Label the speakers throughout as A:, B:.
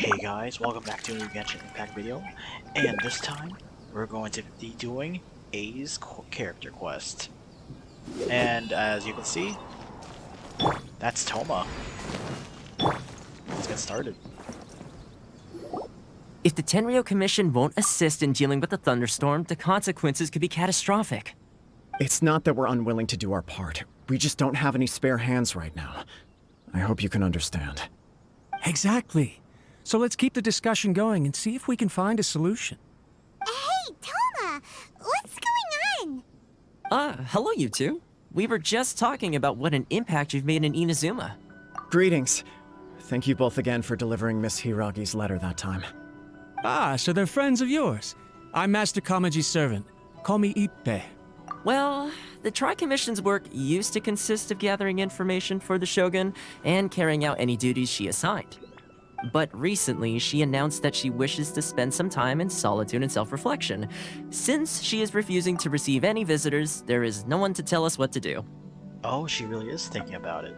A: Hey guys, welcome back to a new Genshin Impact video, and this time we're going to be doing A's character quest. And as you can see, that's Toma. Let's get started.
B: If the Tenryou Commission won't assist in dealing with the thunderstorm, the consequences could be catastrophic.
C: It's not that we're unwilling to do our part. We just don't have any spare hands right now. I hope you can understand.
D: Exactly. So let's keep the discussion going and see if we can find a solution.
E: Hey, Toma! What's going on?
B: Hello you two. We were just talking about what an impact you've made in Inazuma.
C: Greetings. Thank you both again for delivering Miss Hiragi's letter that time.
D: Ah, so they're friends of yours. I'm Master Kamaji's servant. Call me Ippe.
B: Well, the Tri-Commission's work used to consist of gathering information for the Shogun and carrying out any duties she assigned. But recently, she announced that she wishes to spend some time in solitude and self-reflection. Since she is refusing to receive any visitors, there is no one to tell us what to do.
A: Oh, she really is thinking about it.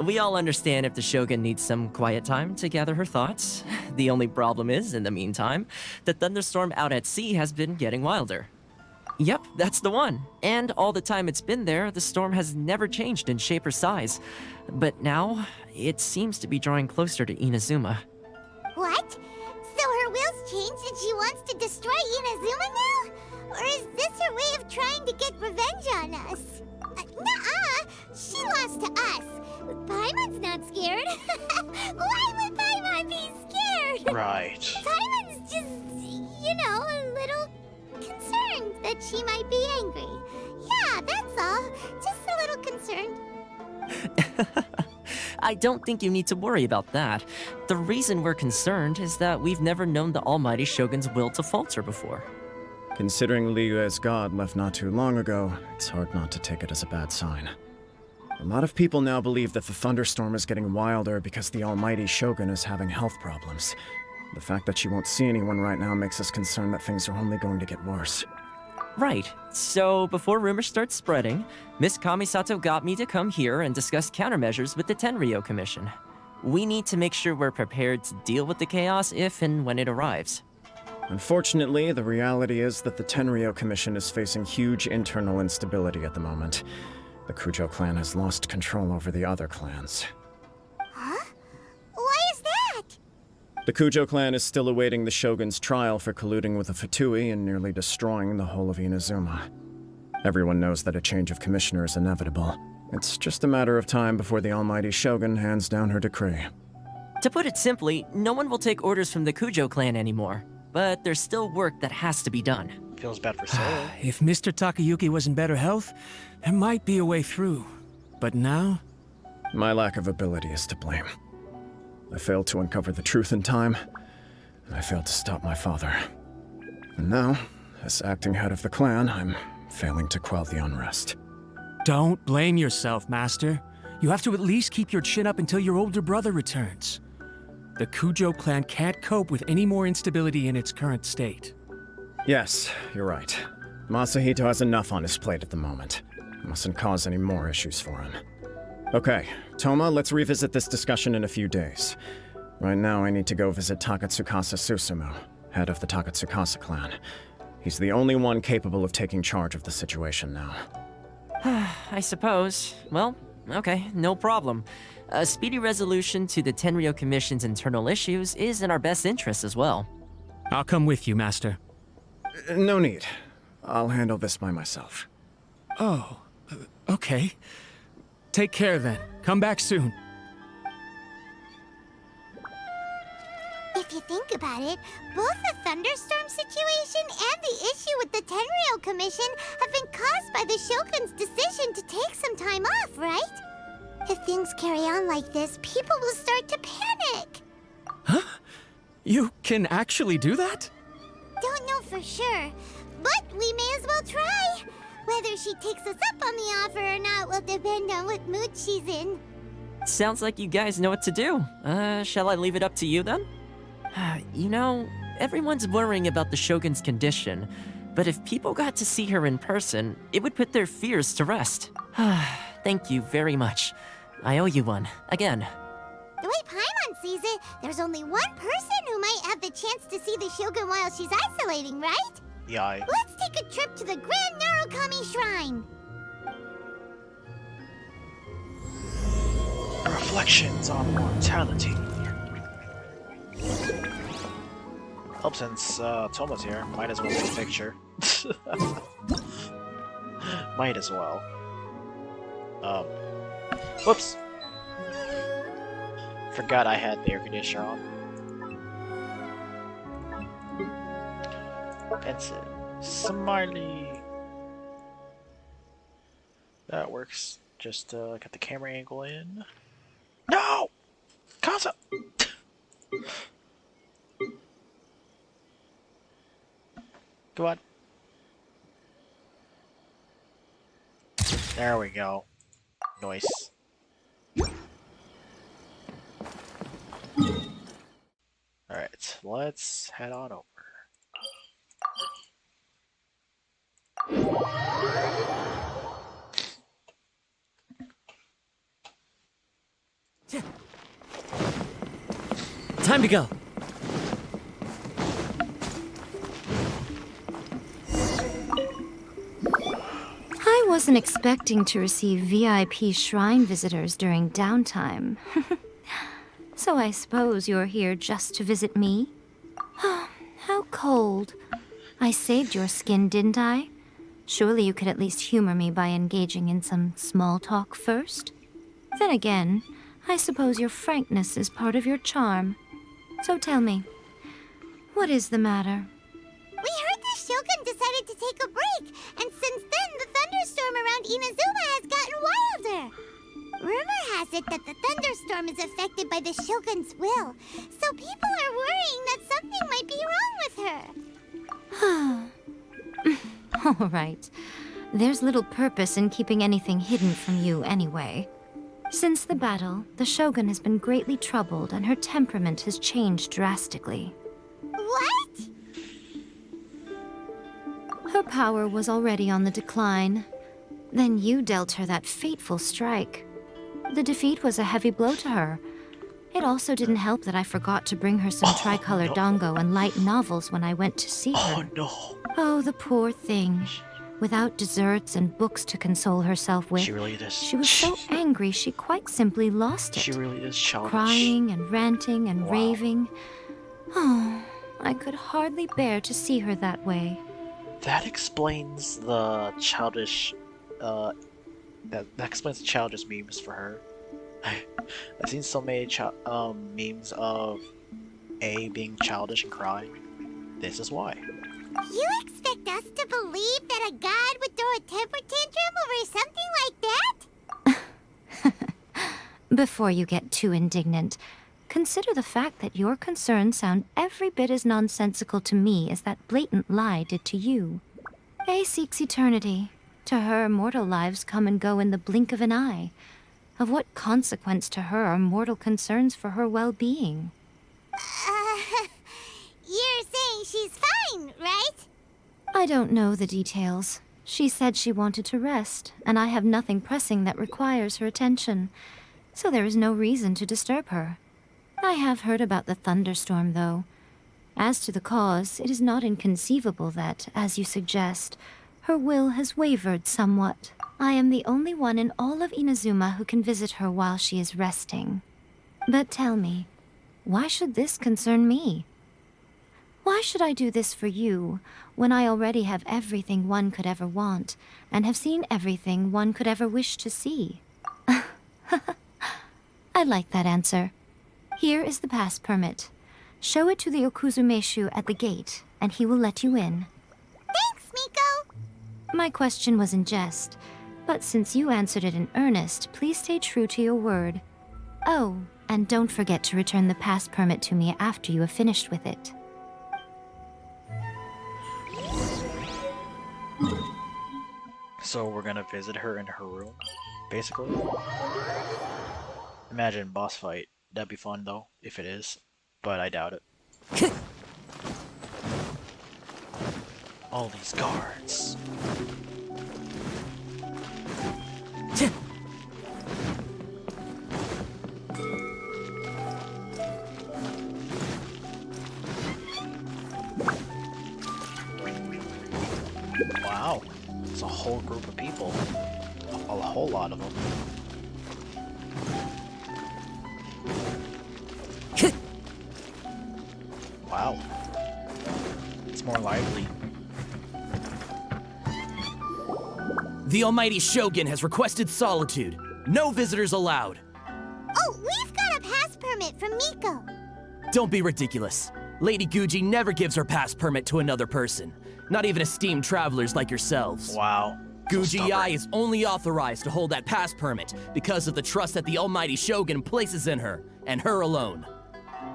B: We all understand if the Shogun needs some quiet time to gather her thoughts. The only problem is, in the meantime, the thunderstorm out at sea has been getting wilder. Yep, that's the one. And all the time it's been there, the storm has never changed in shape or size. But now, it seems to be drawing closer to Inazuma.
E: What? So her will's changed and she wants to destroy Inazuma now? Or is this her way of trying to get revenge on us? Nuh-uh! She lost to us. Paimon's not scared. Why would Paimon be scared?
A: Right.
E: Paimon's just, a little concerned that she might be angry. Yeah, that's all. Just a little concerned.
B: I don't think you need to worry about that. The reason we're concerned is that we've never known the Almighty Shogun's will to falter before.
C: Considering Liyue's god left not too long ago, it's hard not to take it as a bad sign. A lot of people now believe that the thunderstorm is getting wilder because the Almighty Shogun is having health problems. The fact that she won't see anyone right now makes us concerned that things are only going to get worse.
B: Right. So, before rumors start spreading, Miss Kamisato got me to come here and discuss countermeasures with the Tenryou Commission. We need to make sure we're prepared to deal with the chaos if and when it arrives.
C: Unfortunately, the reality is that the Tenryou Commission is facing huge internal instability at the moment. The Kujo clan has lost control over the other clans.
E: Huh? Why is that?
C: The Kujo clan is still awaiting the Shogun's trial for colluding with the Fatui and nearly destroying the whole of Inazuma. Everyone knows that a change of commissioner is inevitable. It's just a matter of time before the Almighty Shogun hands down her decree.
B: To put it simply, no one will take orders from the Kujo clan anymore. But there's still work that has to be done.
A: Feels bad for Solo.
D: If Mr. Takayuki was in better health, there might be a way through. But now?
C: My lack of ability is to blame. I failed to uncover the truth in time, and I failed to stop my father. And now, as acting head of the clan, I'm failing to quell the unrest.
D: Don't blame yourself, Master. You have to at least keep your chin up until your older brother returns. The Kujo clan can't cope with any more instability in its current state.
C: Yes, you're right. Masahito has enough on his plate at the moment. Mustn't cause any more issues for him. Okay, Toma, let's revisit this discussion in a few days. Right now, I need to go visit Takatsukasa Susumu, head of the Takatsukasa clan. He's the only one capable of taking charge of the situation now.
B: I suppose. Well, okay, no problem. A speedy resolution to the Tenryou Commission's internal issues is in our best interest as well.
D: I'll come with you, Master.
C: No need. I'll handle this by myself.
D: Oh, okay. Take care then. Come back soon.
E: If you think about it, both the thunderstorm situation and the issue with the Tenryou Commission have been caused by the Shogun's decision to take some time off, right? If things carry on like this, people will start to panic.
D: Huh? You can actually do that?
E: Don't know for sure, but we may as well try. Whether she takes us up on the offer or not will depend on what mood she's in.
B: Sounds like you guys know what to do. Shall I leave it up to you then? Everyone's worrying about the Shogun's condition, but if people got to see her in person, it would put their fears to rest. Thank you very much. I owe you one, again.
E: The way Paimon sees it, there's only one person who might have the chance to see the Shogun while she's isolating, right?
A: Yai.
E: Let's take a trip to the Grand Narukami Shrine.
A: Reflections on mortality. Well, since Toma's here, might as well take a picture. Might as well. Whoops. Forgot I had the air conditioner on. Pensive. Smiley. That works. Just get the camera angle in. No! Casa! Come on. There we go. Nice. Alright, let's head on over.
B: Time to go.
F: I wasn't expecting to receive VIP shrine visitors during downtime. So I suppose you're here just to visit me? How cold. I saved your skin, didn't I? Surely you could at least humor me by engaging in some small talk first? Then again, I suppose your frankness is part of your charm. So tell me, what is the matter?
E: We heard the Shogun decided to take a break, and since then the thunderstorm around Inazuma has gotten wilder. Rumor has it that the thunderstorm is affected by the Shogun's will, so people are worrying that something might be wrong with her.
F: All right. There's little purpose in keeping anything hidden from you anyway. Since the battle, the Shogun has been greatly troubled and her temperament has changed drastically.
E: What?
F: Her power was already on the decline. Then you dealt her that fateful strike. The defeat was a heavy blow to her. It also didn't help that I forgot to bring her some tricolor dango and light novels when I went to see her.
A: Oh no.
F: Oh, the poor thing. Without desserts and books to console herself with,
A: She really is.
F: she was so angry she quite simply lost it.
A: She really is childish.
F: Crying and ranting and
A: Wow.
F: raving. Oh, I could hardly bear to see her that way.
A: That explains the childish, that explains the childish memes for her. I've seen so many memes of A being childish and crying. This is why.
E: You expect us to believe that a god would throw a temper tantrum over something like that?
F: Before you get too indignant, consider the fact that your concerns sound every bit as nonsensical to me as that blatant lie did to you. A seeks eternity. To her, mortal lives come and go in the blink of an eye. Of what consequence to her are mortal concerns for her well-being?
E: You're saying she's fine, right?
F: I don't know the details. She said she wanted to rest, and I have nothing pressing that requires her attention, so there is no reason to disturb her. I have heard about the thunderstorm, though. As to the cause, it is not inconceivable that, as you suggest, her will has wavered somewhat. I am the only one in all of Inazuma who can visit her while she is resting. But tell me, why should this concern me? Why should I do this for you, when I already have everything one could ever want, and have seen everything one could ever wish to see? I like that answer. Here is the pass permit. Show it to the Okuzumeshu at the gate, and he will let you in.
E: Thanks, Miko!
F: My question was in jest, but since you answered it in earnest, please stay true to your word. Oh, and don't forget to return the pass permit to me after you have finished with it.
A: So we're gonna visit her in her room, basically. Imagine boss fight. That'd be fun though, if it is. But I doubt it. All these guards. Wow. It's a whole group of people. A whole lot of them. Wow. It's more lively.
G: The Almighty Shogun has requested solitude. No visitors allowed.
E: Oh, we've got a pass permit from Miko.
G: Don't be ridiculous. Lady Guji never gives her pass permit to another person. Not even esteemed travelers like yourselves.
A: Wow. So
G: Guji
A: stubborn.
G: is only authorized to hold that pass permit because of the trust that the Almighty Shogun places in her, and her alone.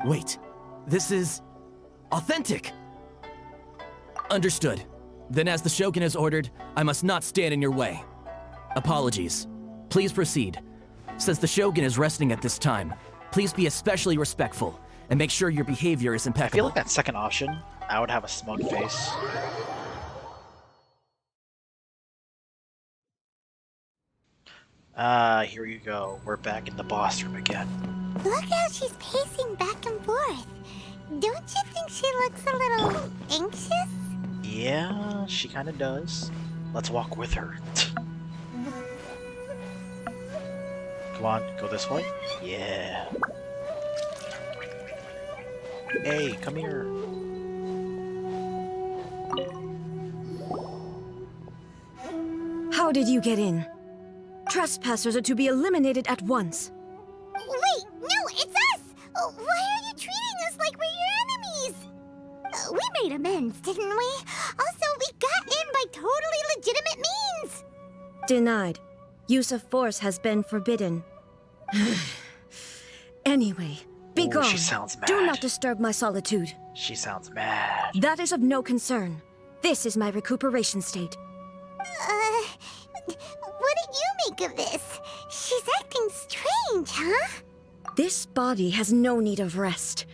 G: Wait, this is authentic. Understood. Then as the Shogun has ordered, I must not stand in your way. Apologies. Please proceed. Since the Shogun is resting at this time, please be especially respectful and make sure your behavior is
A: I feel
G: impeccable.
A: like that second option, I would have a smug face. Here you go. We're back in the boss room again.
E: Look how she's pacing back and forth. Don't you think she looks a little anxious?
A: Yeah, she kind of does. Let's walk with her. Come on, go this way. Yeah. Hey, come here.
H: How did you get in? Trespassers are to be eliminated at once.
E: Wait, no, it's us! Why are you treating us like we're your enemies? We made amends, didn't we? Also, we got in by totally legitimate means!
H: Denied. Use of force has been forbidden. Anyway, be
A: Ooh,
H: gone.
A: she sounds mad.
H: Do not disturb my solitude.
A: She sounds mad.
H: That is of no concern. This is my recuperation state.
E: What do you make of this? She's acting strange, huh?
H: This body has no need of rest.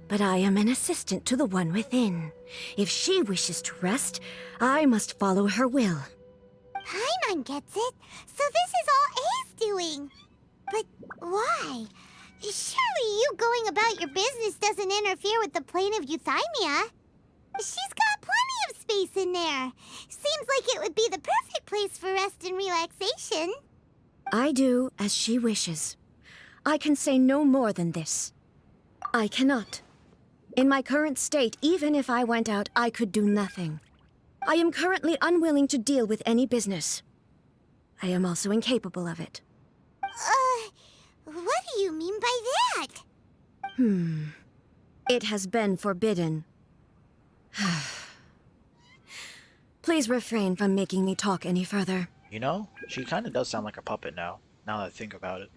H: But I am an assistant to the one within. If she wishes to rest, I must follow her will.
E: Paimon gets it. So this is all A's doing. But why? Surely you going about your business doesn't interfere with the plane of euthymia. She's got plenty of space in there. Seems like it would be the perfect place for rest and relaxation.
H: I do as she wishes. I can say no more than this. I cannot. In my current state, even if I went out, I could do nothing. I am currently unwilling to deal with any business. I am also incapable of it.
E: What do you mean by that?
H: It has been forbidden. Please refrain from making me talk any further.
A: You know, she kind of does sound like a puppet now that I think about it.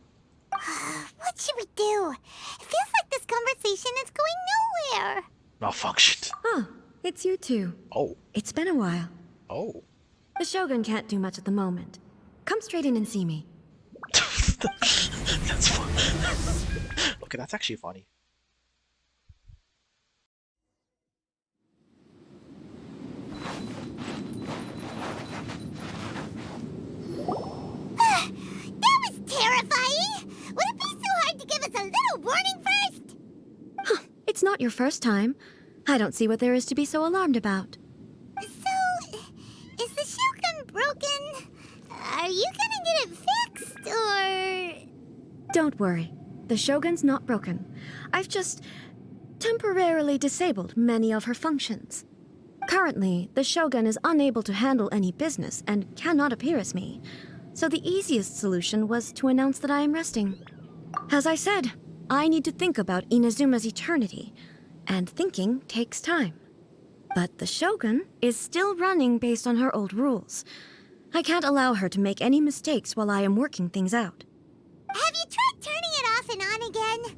E: What should we do? It feels like this conversation is going nowhere.
A: Malfunctioned.
H: Oh, it's you two.
A: Oh.
H: It's been a while.
A: Oh.
H: The Shogun can't do much at the moment. Come straight in and see me.
A: That's fun. Okay, that's actually funny.
E: That was terrifying! Would it be so hard to give us a little warning first?
H: It's not your first time. I don't see what there is to be so alarmed about.
E: So, is the Shogun broken? Are you gonna get it fixed, or...?
H: Don't worry. The Shogun's not broken. I've just temporarily disabled many of her functions. Currently, the Shogun is unable to handle any business and cannot appear as me. So the easiest solution was to announce that I am resting. As I said, I need to think about Inazuma's eternity, and thinking takes time. But the Shogun is still running based on her old rules. I can't allow her to make any mistakes while I am working things out.
E: Have you tried turning it off and on again?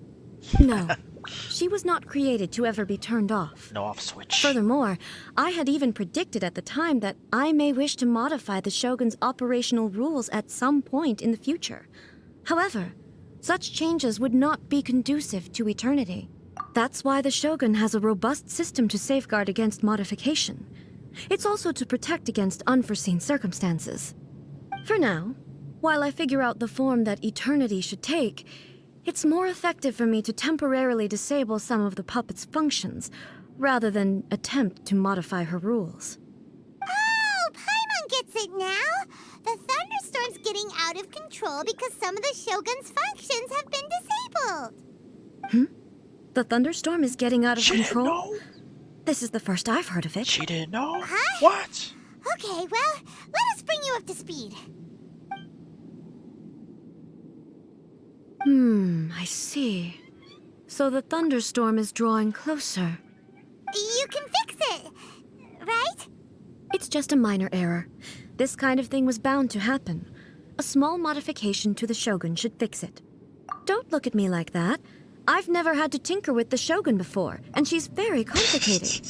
H: No, she was not created to ever be turned off.
A: No off switch.
H: Furthermore, I had even predicted at the time that I may wish to modify the Shogun's operational rules at some point in the future. However, such changes would not be conducive to eternity. That's why the Shogun has a robust system to safeguard against modification. It's also to protect against unforeseen circumstances. For now, while I figure out the form that eternity should take, it's more effective for me to temporarily disable some of the puppet's functions, rather than attempt to modify her rules.
E: Oh, it now? The thunderstorm's getting out of control because some of the Shogun's functions have been disabled.
H: The thunderstorm is getting out of
A: She
H: control?
A: didn't know?
H: This is the first I've heard of it.
A: She didn't know?
E: Huh?
A: What?
E: Okay, well, let us bring you up to speed.
H: I see. So the thunderstorm is drawing closer.
E: You can fix it, right?
H: It's just a minor error. This kind of thing was bound to happen. A small modification to the Shogun should fix it. Don't look at me like that. I've never had to tinker with the Shogun before, and she's very complicated.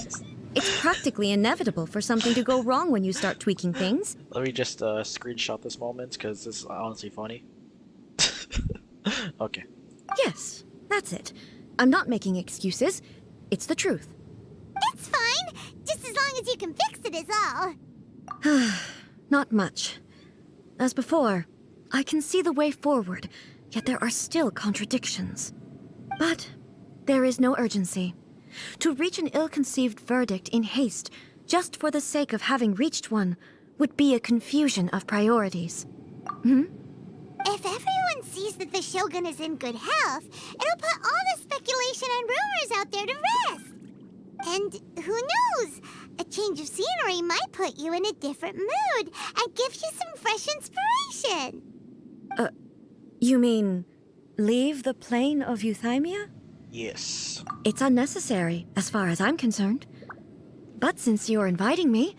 H: It's practically inevitable for something to go wrong when you start tweaking things.
A: Let me just screenshot this moment, because this is honestly funny. Okay.
H: Yes, that's it. I'm not making excuses. It's the truth.
E: It's fine, just as long as you can fix it is all.
H: Not much. As before, I can see the way forward, yet there are still contradictions. But there is no urgency. To reach an ill-conceived verdict in haste, just for the sake of having reached one, would be a confusion of priorities.
E: If everyone sees that the Shogun is in good health, it'll put all the speculation and rumors out there to rest. And who knows? A change of scenery might put you in a different mood and give you some fresh inspiration.
H: You mean, leave the plane of euthymia?
A: Yes.
H: It's unnecessary, as far as I'm concerned. But since you're inviting me,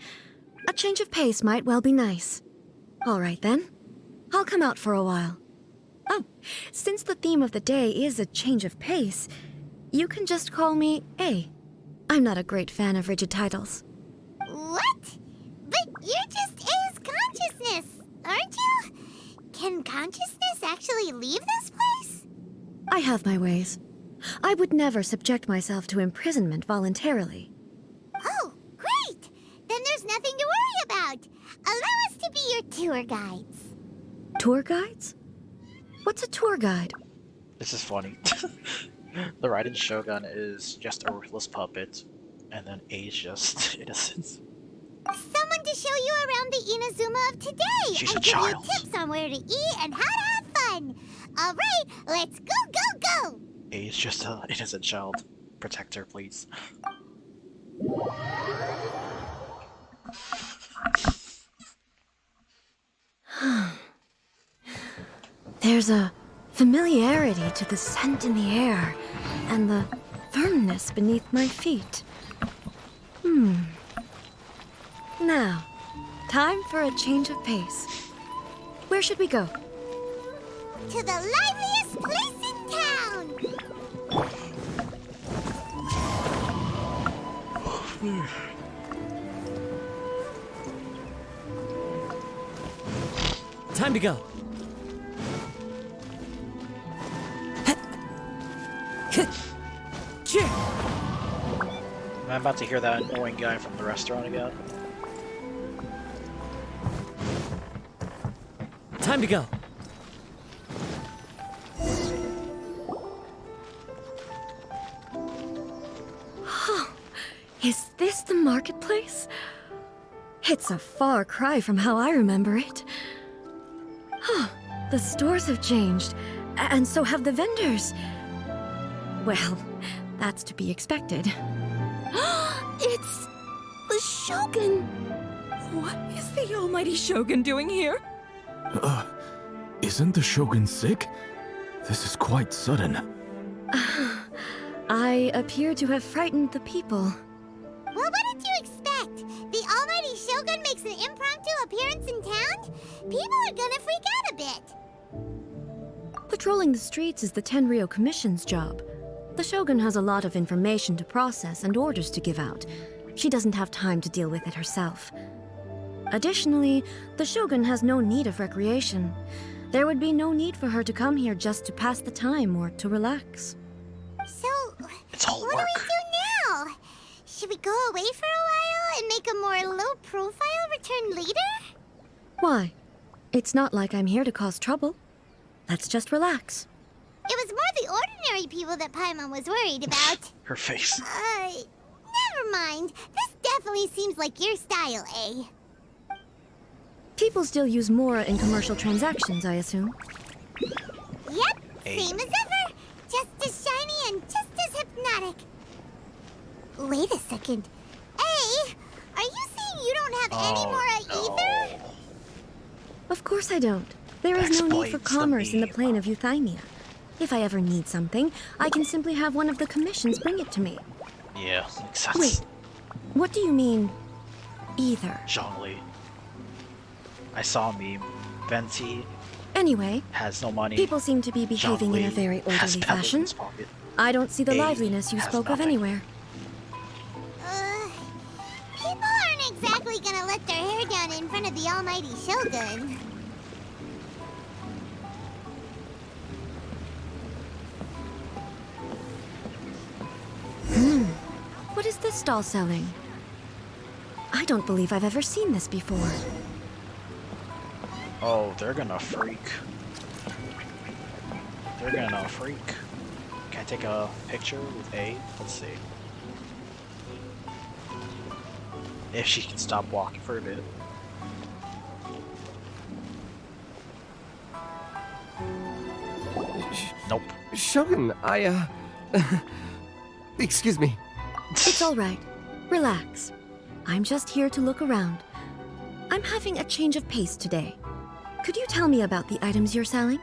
H: a change of pace might well be nice. All right then. I'll come out for a while. Oh, since the theme of the day is a change of pace, you can just call me A. I'm not a great fan of rigid titles.
E: What? But you're just A's consciousness, aren't you? Can consciousness actually leave this place?
H: I have my ways. I would never subject myself to imprisonment voluntarily.
E: Oh, great! Then there's nothing to worry about. Allow us to be your tour guides.
H: Tour guides? What's a tour guide?
A: This is funny. The Raiden Shogun is just a ruthless puppet, and then A is just innocence.
E: Someone to show you around the Inazuma of today
A: She's
E: and
A: a
E: give
A: child.
E: you tips on where to eat and how to have fun. All right, let's go, go, go!
A: A is just an innocent child. Protect her, please.
H: There's a familiarity to the scent in the air and the firmness beneath my feet. Now, time for a change of pace. Where should we go?
E: To the liveliest place in town!
G: Time to go.
A: I'm about to hear that annoying guy from the restaurant again.
G: Time to go.
H: Is this the marketplace? It's a far cry from how I remember it. The stores have changed, and so have the vendors. Well, that's to be expected.
B: It's the Shogun! What is the almighty Shogun doing here?
I: Isn't the Shogun sick? This is quite sudden.
H: I appear to have frightened the people.
E: Well, what did you expect? The almighty Shogun makes an impromptu appearance in town? People are gonna freak out a bit.
H: Patrolling the streets is the Tenryou Commission's job. The Shogun has a lot of information to process and orders to give out. She doesn't have time to deal with it herself. Additionally, the Shogun has no need of recreation. There would be no need for her to come here just to pass the time or to relax.
E: So,
A: It's all
E: what do
A: work.
E: we do now? Should we go away for a while and make a more low-profile return later?
H: Why? It's not like I'm here to cause trouble. Let's just relax.
E: It was more the ordinary people that Paimon was worried about.
A: Her face.
E: Never mind. This definitely seems like your style, eh?
H: People still use Mora in commercial transactions, I assume.
E: Yep,
A: Hey.
E: same as ever. Just as shiny and just as hypnotic. Wait a second. Hey, are you saying you don't have any Mora either?
H: Of course I don't. There is no need for
A: Explains the
H: commerce in the
A: meme.
H: plane of Euthymia. If I ever need something, I can simply have one of the commissions bring it to me.
A: Yeah, makes sense.
H: Wait, what do you mean, either?
A: Zhongli. I saw a meme. Venti
H: Anyway,
A: has no money.
H: people seem to be behaving in a
A: Zhongli
H: very
A: has
H: orderly
A: pebbles in
H: fashion.
A: his pocket.
H: I don't see the
A: A
H: liveliness you
A: has
H: spoke of
A: nothing.
H: anywhere.
E: People aren't exactly gonna let their hair down in front of the almighty Shogun.
H: What is this stall selling? I don't believe I've ever seen this before.
A: Oh, they're gonna freak. They're gonna freak. Can I take a picture with A? Let's see. If she can stop walking for a bit. Nope.
J: Shogun, excuse me.
H: It's all right. Relax. I'm just here to look around. I'm having a change of pace today. Could you tell me about the items you're selling?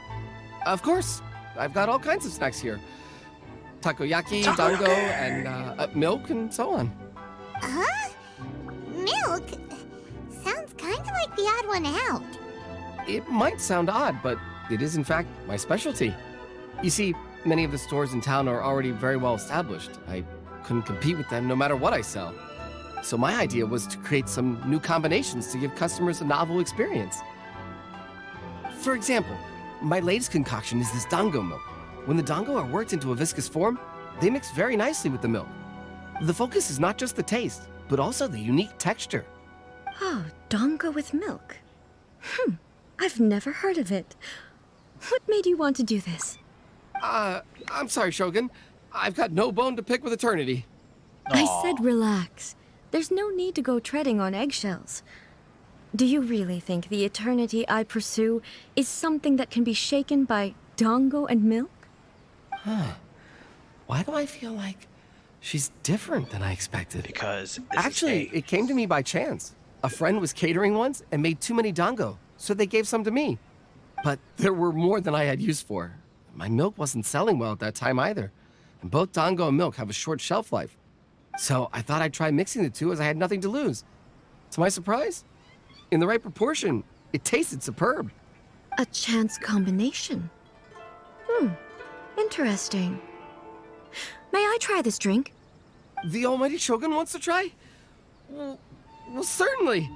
J: Of course. I've got all kinds of snacks here. Takoyaki,
A: Takoyaki!
J: dango, and milk, and so on.
E: Huh? Milk? Sounds kind of like the odd one out.
J: It might sound odd, but it is in fact my specialty. You see, many of the stores in town are already very well established. I couldn't compete with them no matter what I sell. So my idea was to create some new combinations to give customers a novel experience. For example, my latest concoction is this dango milk. When the dango are worked into a viscous form, they mix very nicely with the milk. The focus is not just the taste, but also the unique texture.
H: Oh, dango with milk. I've never heard of it. What made you want to do this?
J: I'm sorry, Shogun. I've got no bone to pick with eternity.
H: I
A: Aw.
H: said relax. There's no need to go treading on eggshells. Do you really think the eternity I pursue is something that can be shaken by dango and milk?
J: Why do I feel like she's different than I expected?
A: Because this
J: Actually,
A: is A.
J: it came to me by chance. A friend was catering once and made too many dango, so they gave some to me. But there were more than I had use for. My milk wasn't selling well at that time either. And both dango and milk have a short shelf life. So I thought I'd try mixing the two as I had nothing to lose. To my surprise, in the right proportion, it tasted superb.
H: A chance combination. Interesting. May I try this drink?
J: The almighty Shogun wants to try? Well, certainly.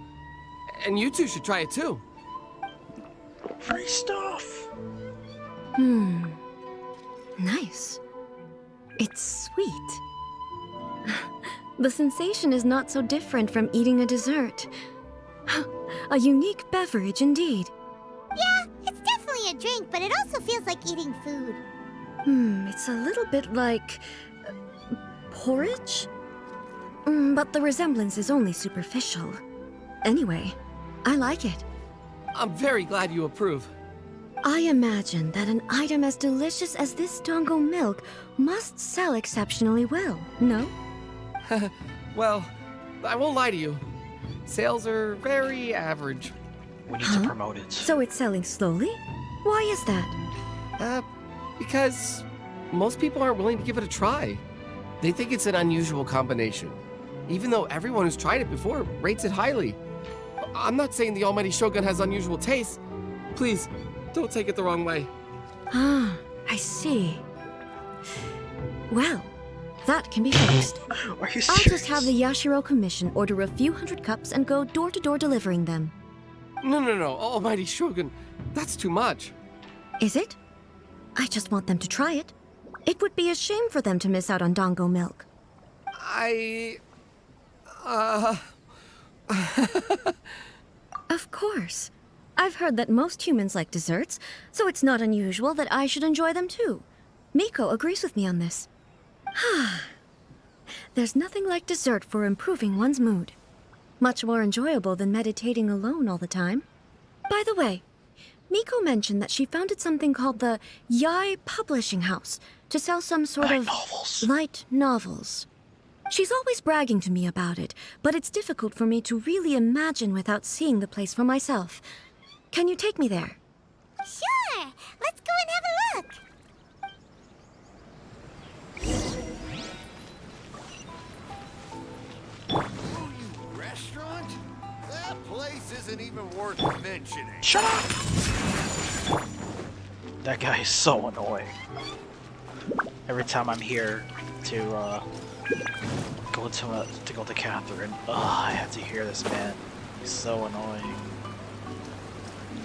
J: And you two should try it too.
A: Free stuff.
H: Nice. It's sweet. The sensation is not so different from eating a dessert. A unique beverage indeed.
E: Yeah, it's definitely a drink, but it also feels like eating food.
H: It's a little bit like porridge? But the resemblance is only superficial. Anyway, I like it.
J: I'm very glad you approve.
H: I imagine that an item as delicious as this dango milk must sell exceptionally well, no?
J: Well, I won't lie to you. Sales are very average.
A: We need to promote it.
H: So it's selling slowly? Why is that?
J: Because most people aren't willing to give it a try. They think it's an unusual combination. Even though everyone who's tried it before rates it highly. I'm not saying the almighty Shogun has unusual tastes. Please, don't take it the wrong way.
H: Ah, I see. Well, that can be fixed.
A: Are you serious?
H: I'll just have the Yashiro Commission order a few hundred cups and go door-to-door delivering them.
J: No, almighty Shogun. That's too much.
H: Is it? I just want them to try it. It would be a shame for them to miss out on dango milk. Of course. I've heard that most humans like desserts, so it's not unusual that I should enjoy them too. Miko agrees with me on this. There's nothing like dessert for improving one's mood. Much more enjoyable than meditating alone all the time. By the way, Miko mentioned that she founded something called the Yai Publishing House to sell some sort of light novels. She's always bragging to me about it, but it's difficult for me to really imagine without seeing the place for myself. Can you take me there?
E: Sure! Let's go and have a look!
K: Restaurant? That place isn't even worth mentioning.
A: Shut up! That guy is so annoying. Every time I'm here to go to Catherine, I have to hear this man. He's so annoying.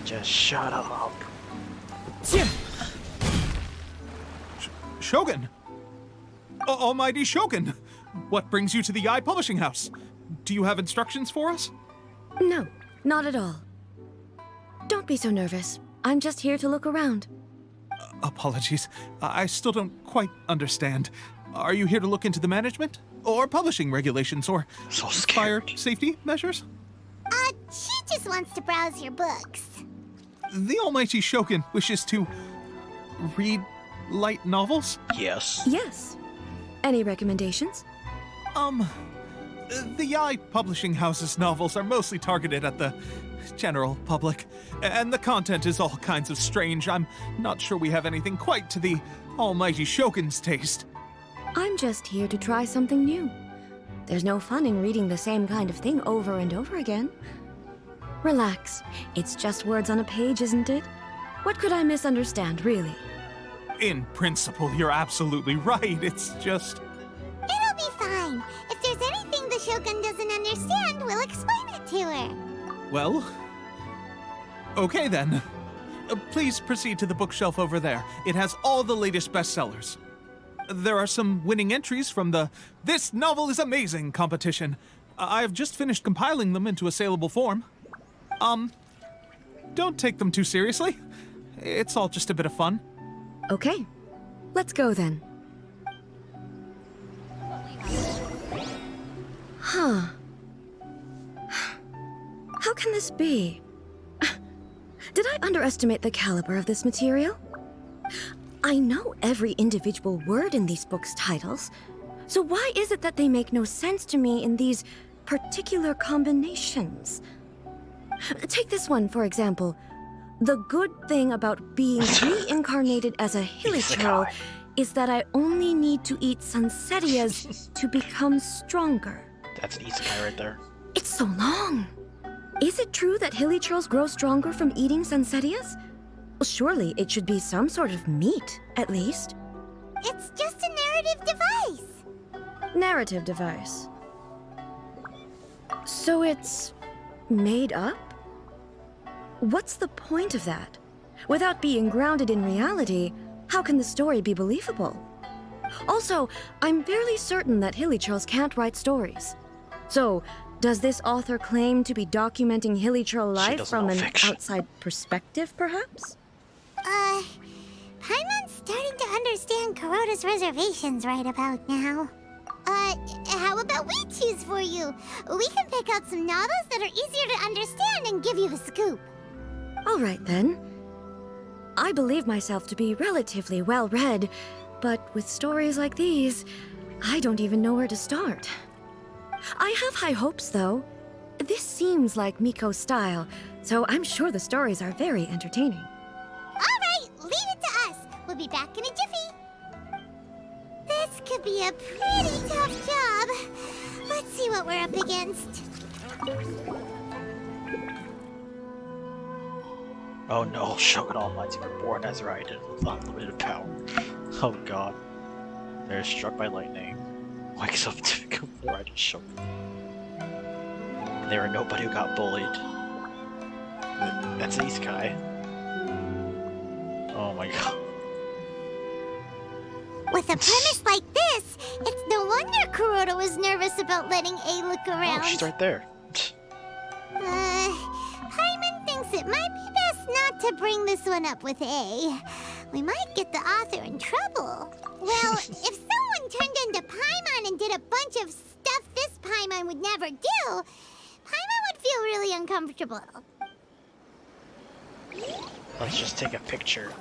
A: Just shut up.
D: Shogun! Almighty Shogun! What brings you to the Yai Publishing House? Do you have instructions for us?
H: No, not at all. Don't be so nervous. I'm just here to look around.
D: Apologies. I still don't quite understand. Are you here to look into the management? Or publishing regulations? Or
A: So
D: fire
A: scared.
D: safety measures?
E: She just wants to browse your books.
D: The Almighty Shogun wishes to read light novels?
A: Yes.
H: Yes. Any recommendations?
D: The Yai Publishing House's novels are mostly targeted at the general public, and the content is all kinds of strange. I'm not sure we have anything quite to the Almighty Shogun's taste.
H: I'm just here to try something new. There's no fun in reading the same kind of thing over and over again. Relax. It's just words on a page, isn't it? What could I misunderstand, really?
D: In principle, you're absolutely right. It's just...
E: It'll be fine. If there's anything the Shogun doesn't understand, we'll explain it to her.
D: Well... Okay then. Please proceed to the bookshelf over there. It has all the latest bestsellers. There are some winning entries from the This Novel is Amazing competition. I've just finished compiling them into a saleable form. Don't take them too seriously. It's all just a bit of fun.
H: Okay. Let's go then. Huh. How can this be? Did I underestimate the caliber of this material? I know every individual word in these books' titles, so why is it that they make no sense to me in these particular combinations? Take this one, for example. The good thing about being reincarnated as a hilichurl is that I only need to eat sunsetias to become stronger.
A: That's an isekai right there.
H: It's so long. Is it true that hilichurls grow stronger from eating sunsetias? Well, surely it should be some sort of meat, at least.
E: It's just a narrative device.
H: Narrative device. So it's made up? What's the point of that? Without being grounded in reality, how can the story be believable? Also, I'm fairly certain that hilichurls can't write stories. So, does this author claim to be documenting hilichurl life from an outside perspective, perhaps?
E: Paimon's starting to understand Kuroda's reservations right about now. How about we choose for you? We can pick out some novels that are easier to understand and give you the scoop.
H: All right, then. I believe myself to be relatively well-read, but with stories like these, I don't even know where to start. I have high hopes, though. This seems like Miko's style, so I'm sure the stories are very entertaining.
E: All right, leave it to us. We'll be back in a jiffy. This could be a pretty tough job. Let's see what we're up against.
A: Oh no, Shogun Almighty reborn as Raiden with unlimited power. Oh god. They're struck by lightning. Wakes up to become the Raiden Shogun. There were nobody who got bullied. That's an isekai. Oh my god.
E: With a premise like this, it's no wonder Kuroda was nervous about letting A look around.
A: Oh, she's right there.
E: Paimon thinks it might be best not to bring this one up with A. We might get the author in trouble. Well, if someone turned into Paimon and did a bunch of stuff this Paimon would never do, Paimon would feel really uncomfortable.
A: Let's just take a picture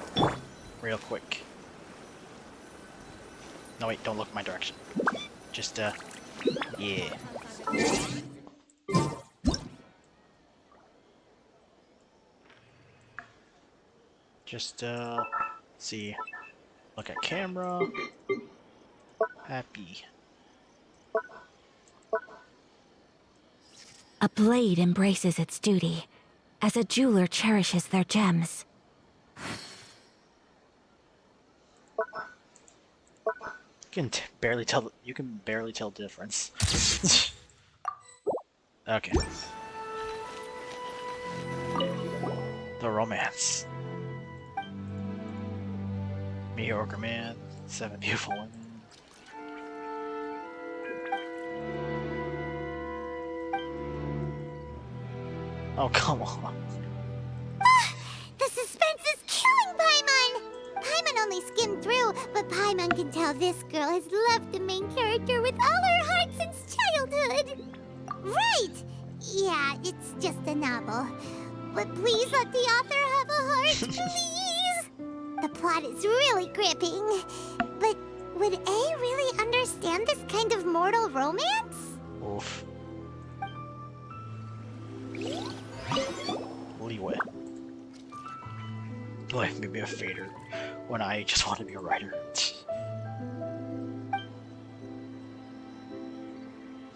A: real quick. No wait, don't look my direction. Just yeah. Just see. Look at camera. Happy.
L: A blade embraces its duty, as a jeweler cherishes their gems.
A: You can barely tell. You can barely tell the difference. Okay. The romance. Mediocre man, 7 beautiful women. Oh, come on.
E: The suspense is killing Paimon! Paimon only skimmed through, but Paimon can tell this girl has loved the main character with all her heart since childhood. Right! Yeah, it's just a novel. But please let the author have a heart, please! The plot is really gripping. But would A really understand this kind of mortal romance?
A: Oof. Leeway. Life may be a fader when I just want to be a writer.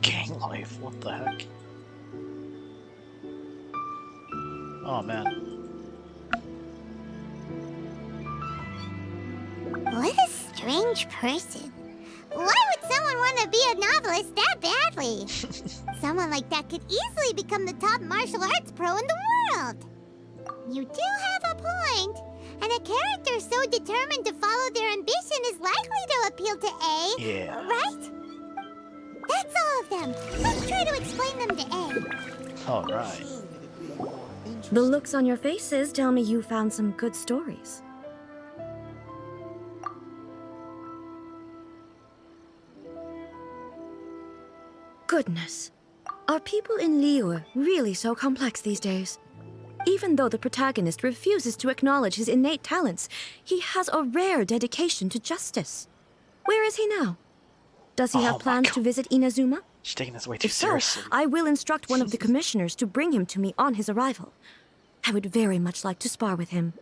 A: Gang life, what the heck? Oh man.
E: What a strange person. Why would someone want to be a novelist that badly? Someone like that could easily become the top martial arts pro in the world. You do have a point. And a character so determined to follow their ambition is likely to appeal to A.
A: Yeah.
E: Right? That's all of them. Let's try to explain them to A.
A: Alright.
H: The looks on your faces tell me you found some good stories. Goodness. Are people in Liyue really so complex these days? Even though the protagonist refuses to acknowledge his innate talents, he has a rare dedication to justice. Where is he now? Does he have plans to visit Inazuma?
A: She's taking this way too
H: If so,
A: seriously.
H: I will instruct one of the commissioners to bring him to me on his arrival. I would very much like to spar with him.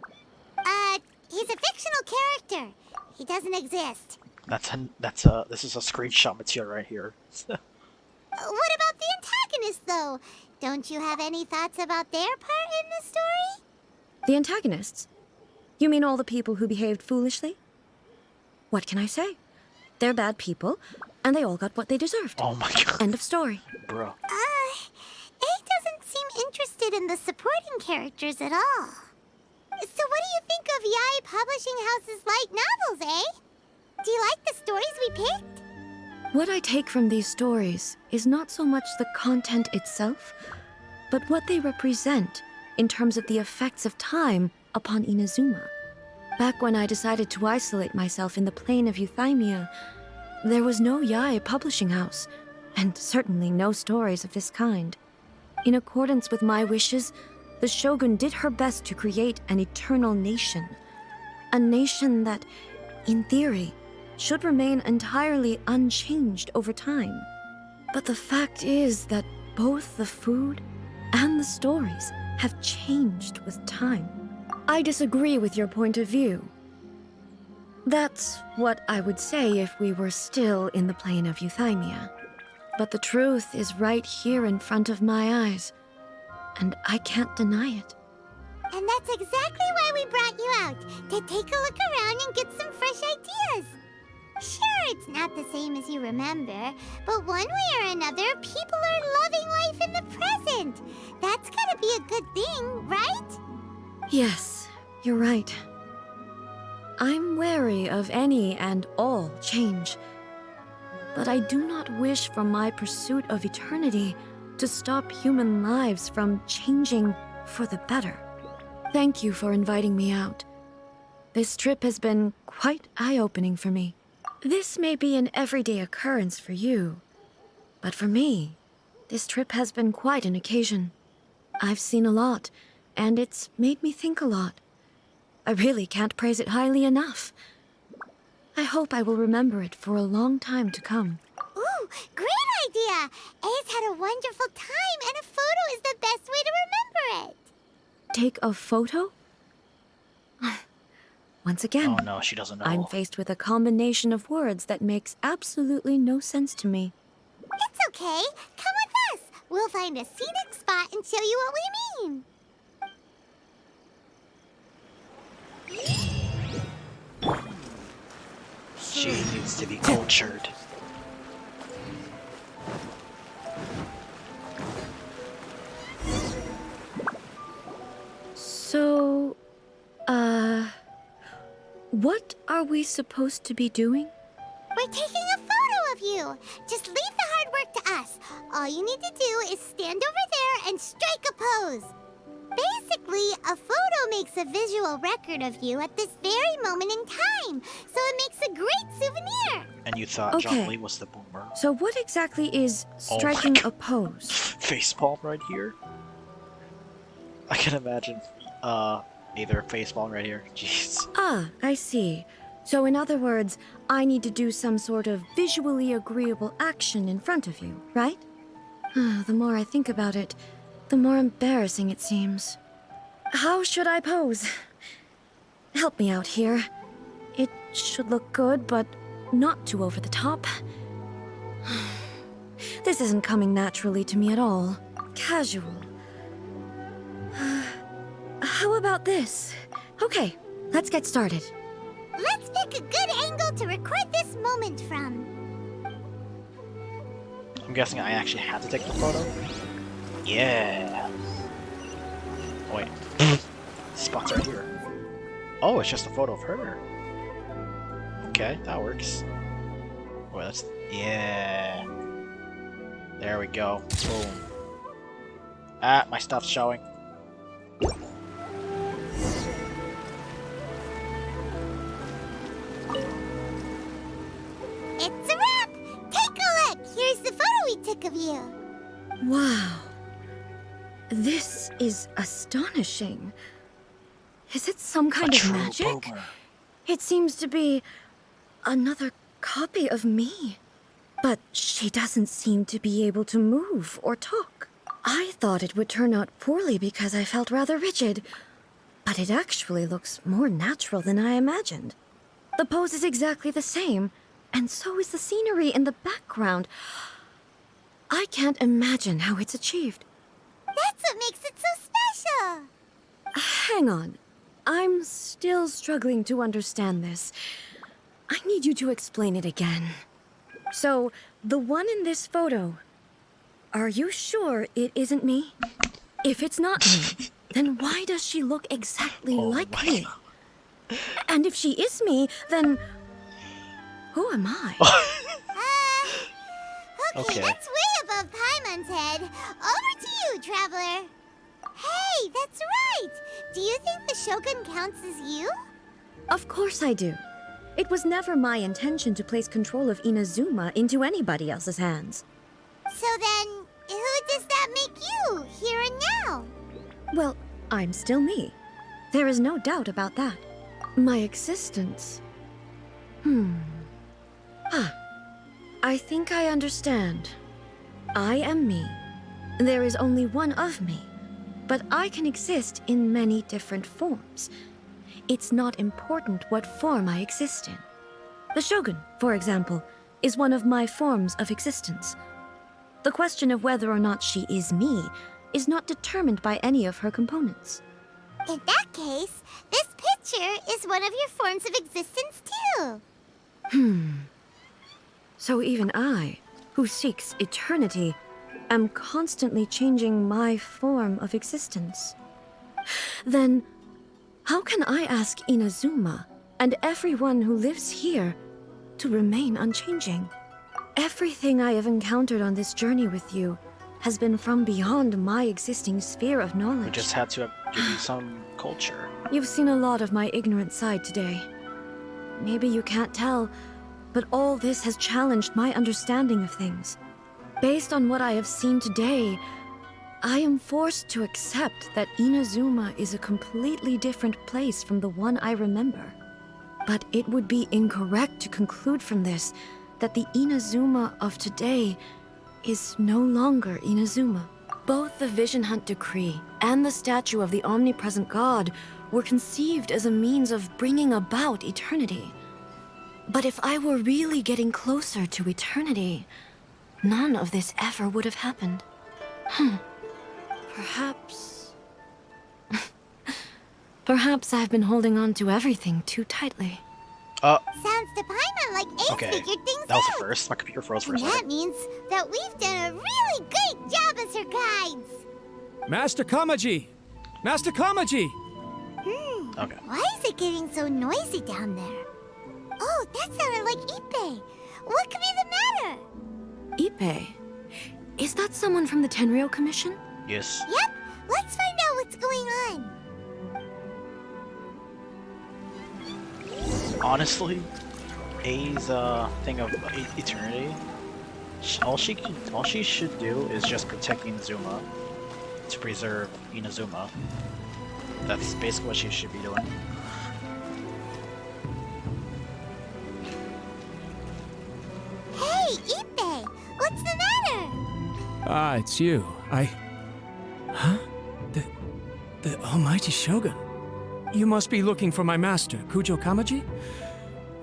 E: He's a fictional character. He doesn't exist.
A: This is a screenshot material right here.
E: What about the antagonist, though? Don't you have any thoughts about their part in the story?
H: The antagonists? You mean all the people who behaved foolishly? What can I say? They're bad people, and they all got what they deserved.
A: Oh my god.
H: End of story.
A: Bro.
E: A doesn't seem interested in the supporting characters at all. So what do you think of Yae Publishing House's light novels, eh? Do you like the stories we picked?
H: What I take from these stories is not so much the content itself, but what they represent in terms of the effects of time upon Inazuma. Back when I decided to isolate myself in the plain of Euthymia, there was no Yae Publishing House, and certainly no stories of this kind. In accordance with my wishes, the Shogun did her best to create an eternal nation. A nation that, in theory, should remain entirely unchanged over time. But the fact is that both the food and the stories have changed with time. I disagree with your point of view. That's what I would say if we were still in the plane of Euthymia. But the truth is right here in front of my eyes, and I can't deny it.
E: And that's exactly why we brought you out, to take a look around and get some fresh ideas. Sure, it's not the same as you remember, but one way or another, people are loving life in the present. That's gotta be a good thing, right?
H: Yes, you're right. I'm wary of any and all change, but I do not wish for my pursuit of eternity to stop human lives from changing for the better. Thank you for inviting me out. This trip has been quite eye-opening for me. This may be an everyday occurrence for you, but for me, this trip has been quite an occasion. I've seen a lot, and it's made me think a lot. I really can't praise it highly enough. I hope I will remember it for a long time to come.
E: Ooh, great idea! Ace had a wonderful time, and a photo is the best way to remember it.
H: Take a photo? Once again,
A: Oh no, she doesn't know.
H: I'm faced with a combination of words that makes absolutely no sense to me.
E: It's okay. Come with us. We'll find a scenic spot and show you what we mean.
A: She needs to be cultured.
H: So, what are we supposed to be doing?
E: We're taking a photo of you. Just leave the hard work to us. All you need to do is stand over there and strike a pose. Basically, a photo makes a visual record of you at this very moment in time, so it makes a great souvenir.
A: And you thought
H: Okay.
A: Zhongli was the boomer.
H: So what exactly is
A: Oh my
H: striking
A: God.
H: a pose?
A: Facepalm right here? I can imagine, either a facepalm right here. Jeez.
H: Ah, I see. So in other words, I need to do some sort of visually agreeable action in front of you, right? The more I think about it, the more embarrassing it seems. How should I pose? Help me out here. It should look good, but not too over the top. This isn't coming naturally to me at all. Casual. How about this? Okay, let's get started.
E: Let's pick a good angle to record this moment from.
A: I'm guessing I actually had to take the photo? Yeah. Oh, wait. Spot's right here. Oh, it's just a photo of her. Okay, that works. Well, that's... Yeah. There we go. Boom. Ah, my stuff's showing.
E: It's a wrap! Take a look! Here's the photo we took of you.
H: Wow. This is astonishing. Is it some kind of
A: True
H: magic?
A: boomer.
H: It seems to be another copy of me. But she doesn't seem to be able to move or talk. I thought it would turn out poorly because I felt rather rigid. But it actually looks more natural than I imagined. The pose is exactly the same, and so is the scenery in the background. I can't imagine how it's achieved.
E: That's what makes it so special.
H: Hang on. I'm still struggling to understand this. I need you to explain it again. So, the one in this photo, are you sure it isn't me? If it's not me, then why does she look exactly like
A: my
H: me? And if she is me, then who am I?
E: Okay,
A: Okay.
E: that's way above Paimon's head. Over to you, Traveler. Hey, that's right! Do you think the Shogun counts as you?
H: Of course I do. It was never my intention to place control of Inazuma into anybody else's hands.
E: So then, who does that make you, here and now?
H: Well, I'm still me. There is no doubt about that. My existence. I think I understand. I am me. There is only one of me, but I can exist in many different forms. It's not important what form I exist in. The Shogun, for example, is one of my forms of existence. The question of whether or not she is me is not determined by any of her components.
E: In that case, this picture is one of your forms of existence too.
H: So even I, who seeks eternity, am constantly changing my form of existence. Then, how can I ask Inazuma and everyone who lives here to remain unchanging? Everything I have encountered on this journey with you has been from beyond my existing sphere of knowledge.
A: We just had to give you some culture.
H: You've seen a lot of my ignorant side today. Maybe you can't tell, but all this has challenged my understanding of things. Based on what I have seen today, I am forced to accept that Inazuma is a completely different place from the one I remember. But it would be incorrect to conclude from this that the Inazuma of today is no longer Inazuma. Both the Vision Hunt Decree and the statue of the omnipresent god were conceived as a means of bringing about eternity. But if I were really getting closer to eternity, none of this ever would have happened. Perhaps... Perhaps I've been holding on to everything too tightly.
E: Sounds to Paimon like Ace
A: Okay,
E: figured things
A: that was
E: out.
A: the first. My computer froze for a
E: And that
A: second.
E: means that we've done a really great job as her guides.
I: Master Kamaji! Master Kamaji!
A: Okay.
E: Why is it getting so noisy down there? Oh, that sounded like Ippei. What could be the matter?
H: Ippei? Is that someone from the Tenryou Commission?
A: Yes.
E: Yep, let's find out what's going on.
A: Honestly, A's thing of eternity. All she should do is just protect Inazuma to preserve Inazuma. That's basically what she should be doing.
E: Hey, Ippei, what's the matter?
I: Ah, it's you. Huh? The Almighty Shogun. You must be looking for my master, Kujo Kamaji?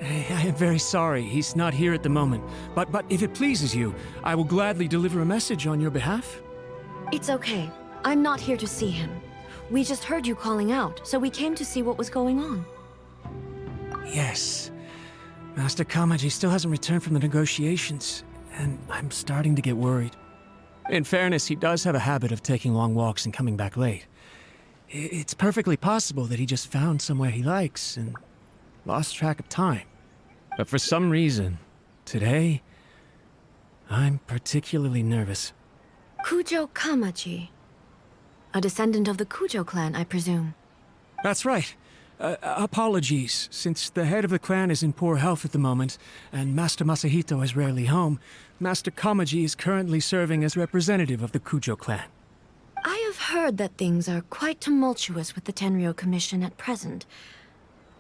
I: I am very sorry, he's not here at the moment. But if it pleases you, I will gladly deliver a message on your behalf.
H: It's okay. I'm not here to see him. We just heard you calling out, so we came to see what was going on.
I: Yes. Master Kamaji still hasn't returned from the negotiations, and I'm starting to get worried. In fairness, he does have a habit of taking long walks and coming back late. It's perfectly possible that he just found somewhere he likes and lost track of time. But for some reason, today, I'm particularly nervous.
H: Kujo Kamaji. A descendant of the Kujo clan, I presume.
I: That's right. Apologies, since the head of the clan is in poor health at the moment, and Master Masahito is rarely home, Master Kamaji is currently serving as representative of the Kujo clan.
H: I have heard that things are quite tumultuous with the Tenryou Commission at present.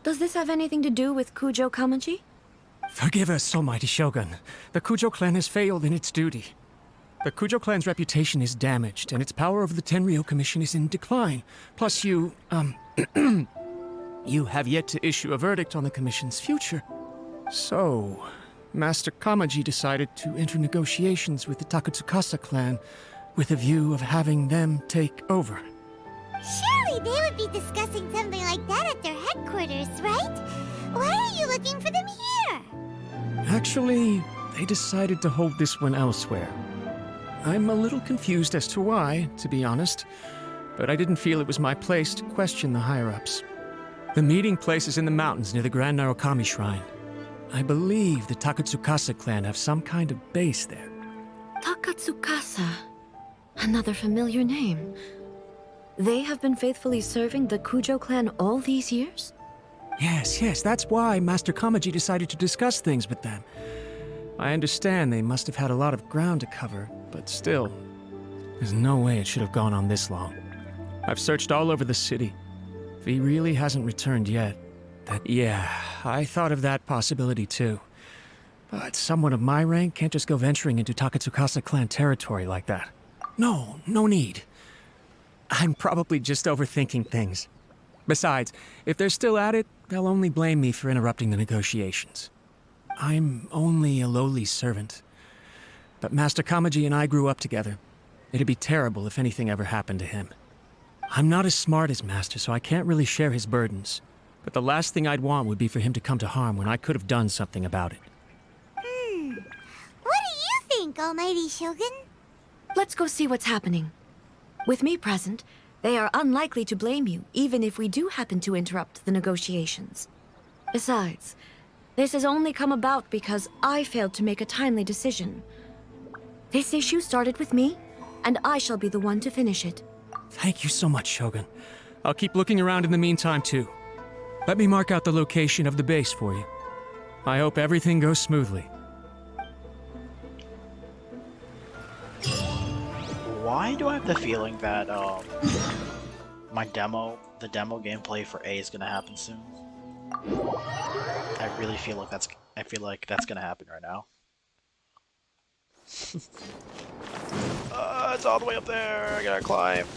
H: Does this have anything to do with Kujo Kamaji?
I: Forgive us, Almighty Shogun. The Kujo clan has failed in its duty. The Kujo clan's reputation is damaged, and its power over the Tenryou Commission is in decline. Plus you, you have yet to issue a verdict on the Commission's future. So, Master Kamaji decided to enter negotiations with the Takatsukasa clan with a view of having them take over.
E: Surely they would be discussing something like that at their headquarters, right? Why are you looking for them here?
I: Actually, they decided to hold this one elsewhere. I'm a little confused as to why, to be honest, but I didn't feel it was my place to question the higher-ups. The meeting place is in the mountains near the Grand Narukami Shrine. I believe the Takatsukasa clan have some kind of base there.
H: Takatsukasa. Another familiar name. They have been faithfully serving the Kujo clan all these years?
I: Yes, that's why Master Kamaji decided to discuss things with them. I understand they must have had a lot of ground to cover, but still, there's no way it should have gone on this long. I've searched all over the city. If he really hasn't returned yet, yeah, I thought of that possibility too. But someone of my rank can't just go venturing into Takatsukasa clan territory like that. No need. I'm probably just overthinking things. Besides, if they're still at it, they'll only blame me for interrupting the negotiations. I'm only a lowly servant. But Master Kamaji and I grew up together. It'd be terrible if anything ever happened to him. I'm not as smart as Master, so I can't really share his burdens. But the last thing I'd want would be for him to come to harm when I could have done something about it.
E: What do you think, Almighty Shogun?
H: Let's go see what's happening. With me present, they are unlikely to blame you, even if we do happen to interrupt the negotiations. Besides, this has only come about because I failed to make a timely decision. This issue started with me, and I shall be the one to finish it.
I: Thank you so much, Shogun. I'll keep looking around in the meantime, too. Let me mark out the location of the base for you. I hope everything goes smoothly.
A: Why do I have the feeling that the demo gameplay for A is gonna happen soon? I really feel like that's gonna happen right now. It's all the way up there. I gotta climb.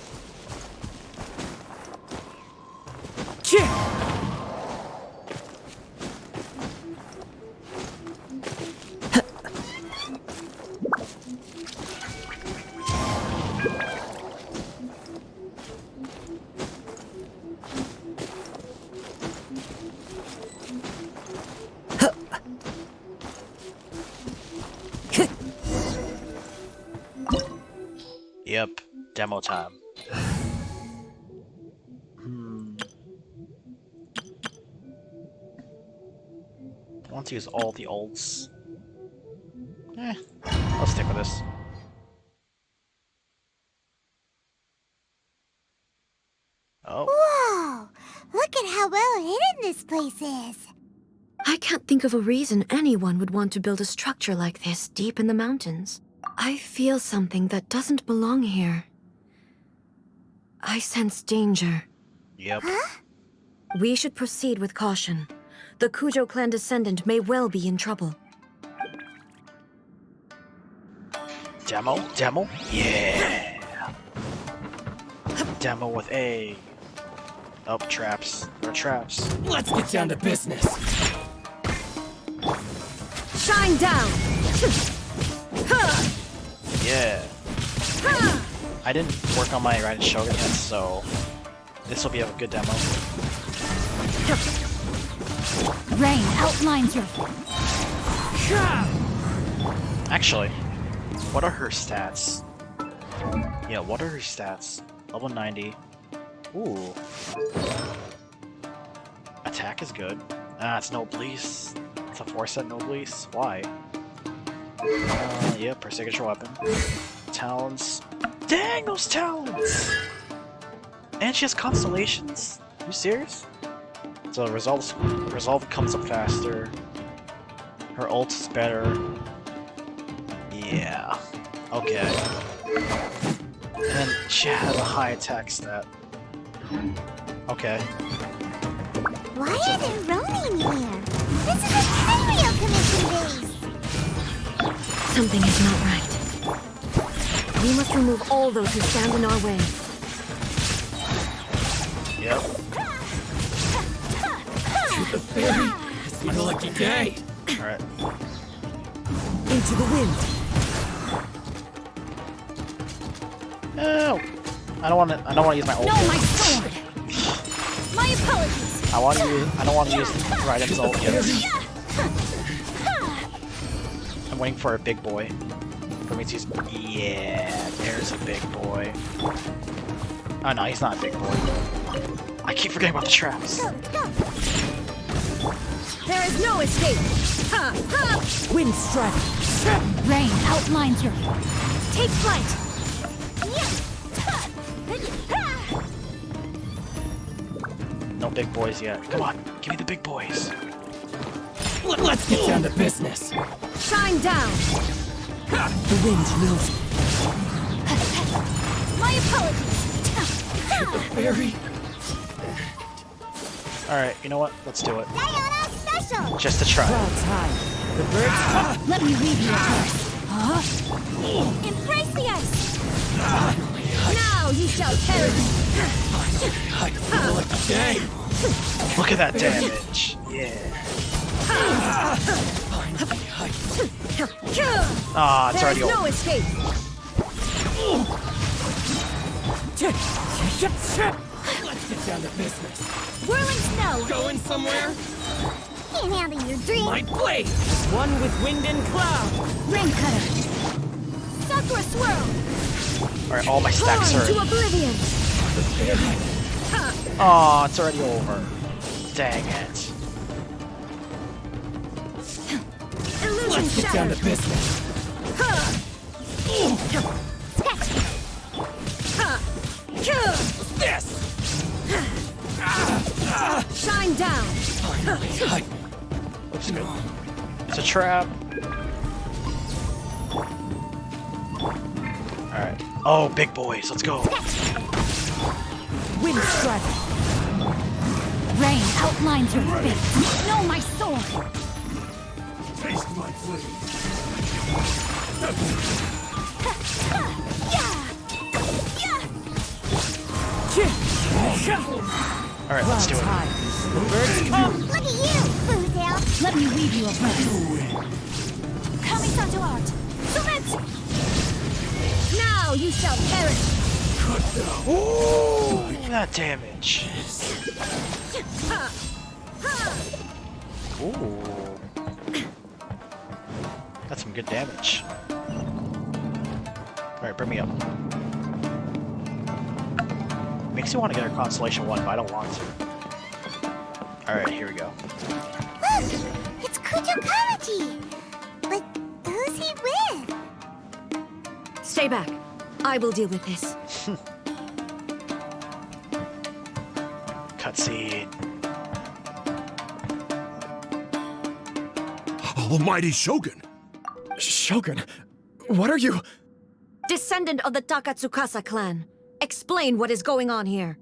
A: Yep, demo time. I want to use all the ults. I'll stick with this. Oh.
E: Whoa! Look at how well hidden this place is.
H: I can't think of a reason anyone would want to build a structure like this deep in the mountains. I feel something that doesn't belong here. I sense danger.
A: Yep.
E: Huh?
H: We should proceed with caution. The Kujo clan descendant may well be in trouble.
A: Demo? Demo? Yeah! Demo with A. Oh, traps. There are traps.
G: Let's get down to business.
H: Shine down!
A: Yeah. I didn't work on my Raiden Shogun yet, so this will be a good demo.
F: Rain outlines your...
A: Actually, what are her stats? Yeah, what are her stats? Level 90. Ooh. Attack is good. Ah, it's no bleeds. It's a 4-set no bleeds. Why? Yep, her signature weapon. Talons. Dang, those talons! And she has constellations. Are you serious? So resolve comes up faster. Her ult is better. Yeah. Okay. And then she has a high attack stat. Okay.
E: Why are there Ronin here? This is a Curio Commission base!
H: Something is not right. We must remove all those who stand in our way.
A: Yep.
G: The fairy! It's my lucky day!
A: Alright.
H: Into the wind.
A: No! I don't wanna use my ult.
F: No, my sword! My apologies!
A: I don't wanna use Raiden's ult yet. I'm waiting for a big boy. For me to use. Yeah, there's a big boy. Oh no, he's not a big boy. I keep forgetting about the traps.
H: There is no escape! Ha! Ha! Wind strike!
F: Rain outlines your...
H: Take flight!
A: No big boys yet. Come on, give me the big boys.
G: Let's get down to business.
H: Shine down!
G: The wind knows me.
F: My apologies!
G: The fairy.
A: Alright, you know what? Let's do it.
E: Diana Special!
A: Just to try.
F: Let me leave you at first. Embrace the ice!
H: Now you shall perish!
G: Lucky day.
A: Look at that damage. Yeah. Ah, it's already
H: There is no
A: over.
H: escape!
G: Let's get down to business.
F: Whirling snow!
G: Going somewhere?
E: Can't handle your dream!
G: My blade!
I: One with wind and cloud.
F: Rain cutter! Sakura swirl!
A: Alright, all my stacks
H: Torn to
A: are.
H: oblivion!
A: Oh, it's already over. Dang it.
H: Illusion
G: Let's get down to
H: shattered!
G: business. This!
H: Shine down!
A: Looks good. It's a trap. Alright. Oh, big boys, let's go.
L: Wind strike. Rain outlines your fate. Know my sword.
K: Taste my flame.
A: Alright, let's do it.
E: Look at you, Boozle.
L: Let me weave you a web. Kamisato art. Sumetsu. Now you shall perish.
A: Ooh, that damage. Ooh. That's some good damage. Alright, bring me up. Makes you want to get a Constellation 1, but I don't want to. Alright, here we go.
E: Look, it's Kujo Kamaji. But who's he with?
H: Stay back. I will deal with this.
A: Cutscene.
K: Almighty Shogun!
C: Shogun, what are you?
H: Descendant of the Takatsukasa clan. Explain what is going on here.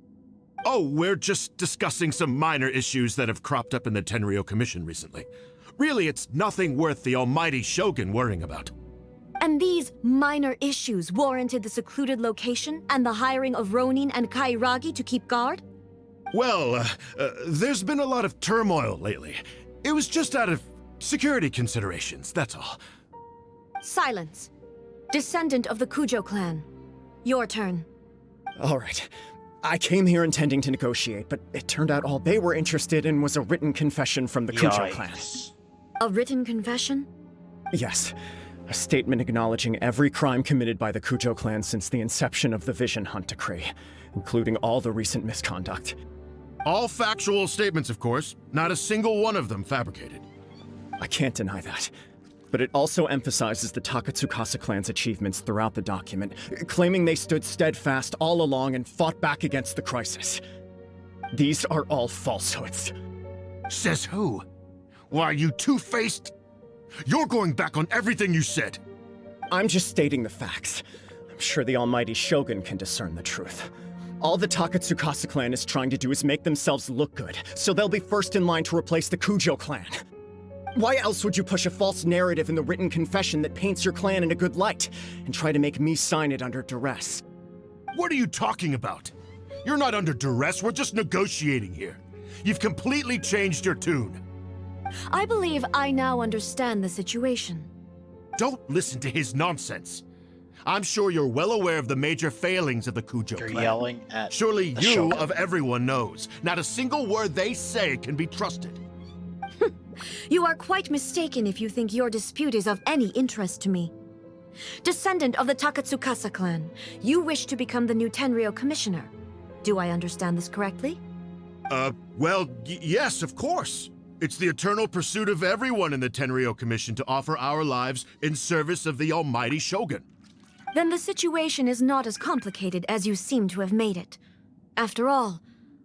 M: Oh, we're just discussing some minor issues that have cropped up in the Tenryou Commission recently. Really, it's nothing worth the almighty Shogun worrying about.
H: And these minor issues warranted the secluded location and the hiring of Ronin and Kairagi to keep guard?
M: Well, there's been a lot of turmoil lately. It was just out of security considerations, that's all.
H: Silence. Descendant of the Kujo clan. Your turn.
C: All right. I came here intending to negotiate, but it turned out all they were interested in was a written confession from the Kujo clan.
H: A written confession?
C: Yes. A statement acknowledging every crime committed by the Kujo clan since the inception of the Vision Hunt Decree, including all the recent misconduct.
M: All factual statements, of course. Not a single one of them fabricated.
C: I can't deny that. But it also emphasizes the Takatsukasa clan's achievements throughout the document, claiming they stood steadfast all along and fought back against the crisis. These are all falsehoods.
M: Says who? Why, you two-faced... You're going back on everything you said.
C: I'm just stating the facts. I'm sure the almighty Shogun can discern the truth. All the Takatsukasa clan is trying to do is make themselves look good, so they'll be first in line to replace the Kujo clan. Why else would you push a false narrative in the written confession that paints your clan in a good light, and try to make me sign it under duress?
M: What are you talking about? You're not under duress, we're just negotiating here. You've completely changed your tune.
H: I believe I now understand the situation.
M: Don't listen to his nonsense. I'm sure you're well aware of the major failings of the Kujo
A: You're
M: clan.
A: yelling at
M: Surely
A: the
M: you,
A: Shogun.
M: of everyone, knows. Not a single word they say can be trusted.
H: You are quite mistaken if you think your dispute is of any interest to me. Descendant of the Takatsukasa clan, you wish to become the new Tenryou commissioner. Do I understand this correctly?
M: Well, yes, of course. It's the eternal pursuit of everyone in the Tenryou Commission to offer our lives in service of the almighty Shogun.
H: Then the situation is not as complicated as you seem to have made it. After all,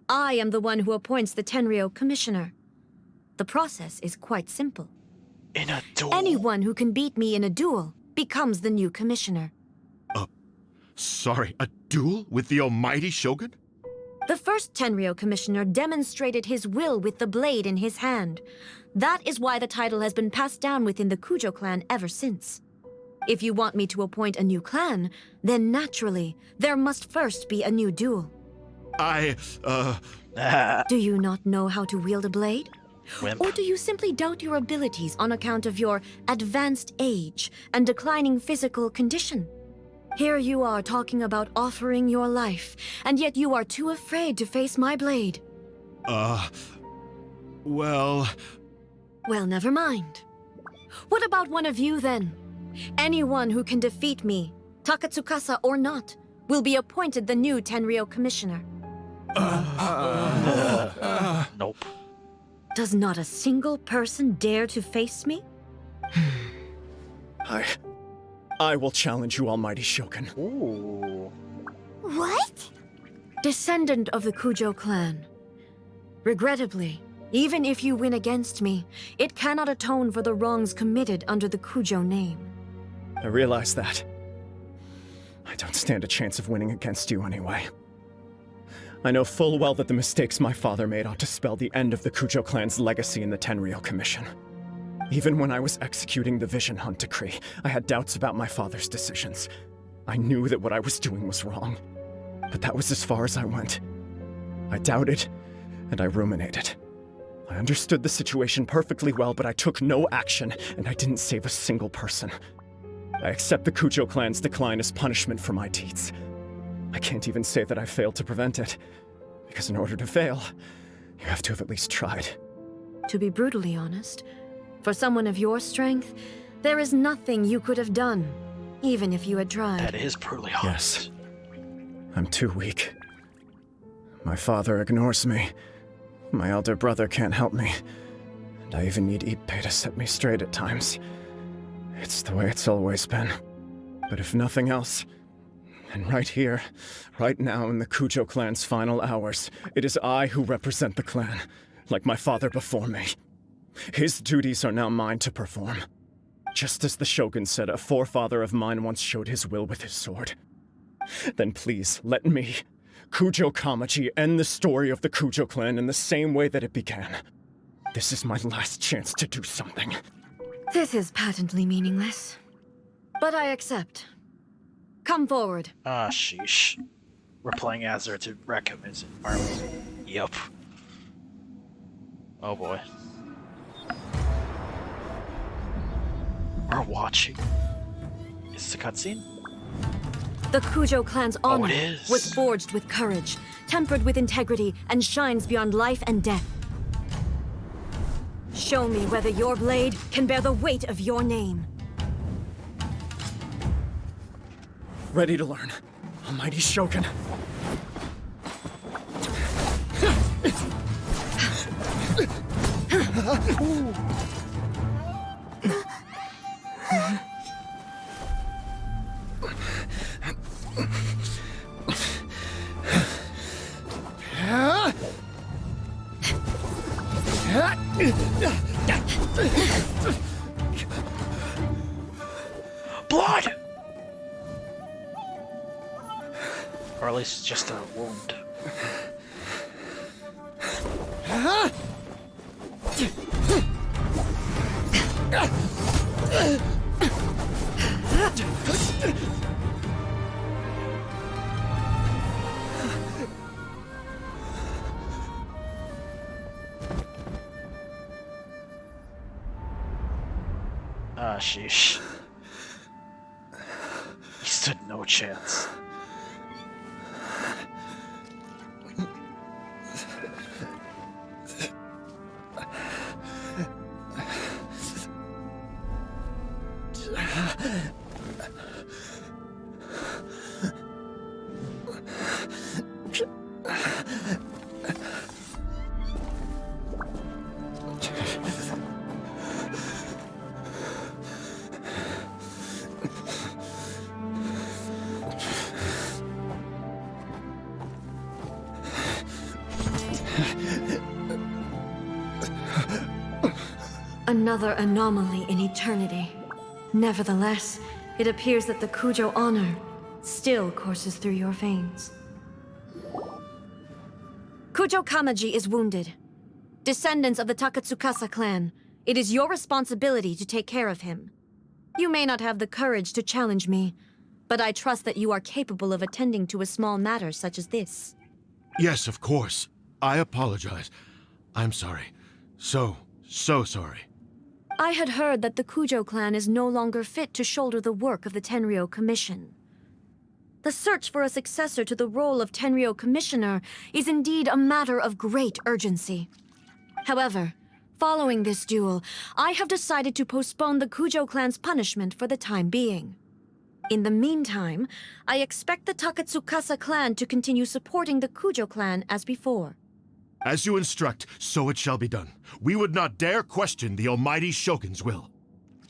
H: I am the one who appoints the Tenryou commissioner. The process is quite simple.
A: In a duel.
H: Anyone who can beat me in a duel becomes the new commissioner.
M: Sorry, a duel with the almighty Shogun?
H: The first Tenryou commissioner demonstrated his will with the blade in his hand. That is why the title has been passed down within the Kujo clan ever since. If you want me to appoint a new clan, then naturally, there must first be a new duel. Do you not know how to wield a blade?
A: Wimp.
H: Or do you simply doubt your abilities on account of your advanced age and declining physical condition? Here you are talking about offering your life, and yet you are too afraid to face my blade.
M: Well...
H: Well, never mind. What about one of you, then? Anyone who can defeat me, Takatsukasa or not, will be appointed the new Tenryou commissioner.
A: Nope.
H: Does not a single person dare to face me?
C: I will challenge you, almighty Shogun.
A: Ooh.
E: What?
H: Descendant of the Kujo clan. Regrettably, even if you win against me, it cannot atone for the wrongs committed under the Kujo name.
C: I realize that. I don't stand a chance of winning against you anyway. I know full well that the mistakes my father made ought to spell the end of the Kujo clan's legacy in the Tenryou Commission. Even when I was executing the Vision Hunt decree, I had doubts about my father's decisions. I knew that what I was doing was wrong, but that was as far as I went. I doubted, and I ruminated. I understood the situation perfectly well, but I took no action, and I didn't save a single person. I accept the Kujo clan's decline as punishment for my deeds. I can't even say that I failed to prevent it, because in order to fail, you have to have at least tried.
H: To be brutally honest, for someone of your strength, there is nothing you could have done, even if you had tried.
A: That is brutally honest.
C: Yes. I'm too weak. My father ignores me. My elder brother can't help me. And I even need Ippei to set me straight at times. It's the way it's always been. But if nothing else, and right here, right now in the Kujo clan's final hours, it is I who represent the clan, like my father before me. His duties are now mine to perform. Just as the Shogun said, a forefather of mine once showed his will with his sword. Then please, let me, Kujo Kamaji, end the story of the Kujo clan in the same way that it began. This is my last chance to do something.
H: This is patently meaningless. But I accept. Come forward.
A: Ah, sheesh. We're playing Azure to wreck him, is it? Aren't we? Yup. Oh boy. We're watching. Is this a cutscene?
H: The Kujo clan's honor
A: it is.
H: was forged with courage, tempered with integrity, and shines beyond life and death. Show me whether your blade can bear the weight of your name.
C: Ready to learn. Almighty Shogun.
A: Blood! Or at least just a wound. Ah, sheesh. He stood no chance.
H: Another anomaly in eternity. Nevertheless, it appears that the Kujo honor still courses through your veins. Kujo Kamaji is wounded. Descendants of the Takatsukasa clan, it is your responsibility to take care of him. You may not have the courage to challenge me, but I trust that you are capable of attending to a small matter such as this.
M: Yes, of course. I apologize. I'm sorry. So sorry.
H: I had heard that the Kujo clan is no longer fit to shoulder the work of the Tenryou Commission. The search for a successor to the role of Tenryou Commissioner is indeed a matter of great urgency. However, following this duel, I have decided to postpone the Kujo clan's punishment for the time being. In the meantime, I expect the Takatsukasa clan to continue supporting the Kujo clan as before.
M: As you instruct, so it shall be done. We would not dare question the Almighty Shogun's will.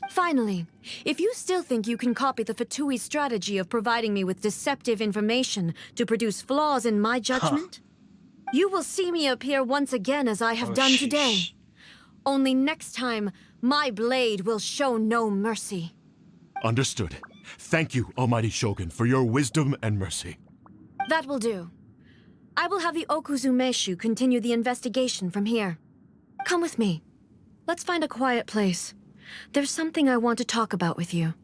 H: Finally, if you still think you can copy the Fatui strategy of providing me with deceptive information to produce flaws in my judgment, you will see me appear once again as I have done today. Only next time, my blade will show no mercy.
M: Understood. Thank you, Almighty Shogun, for your wisdom and mercy.
H: That will do. I will have the Okuzumeshu continue the investigation from here. Come with me. Let's find a quiet place. There's something I want to talk about with you.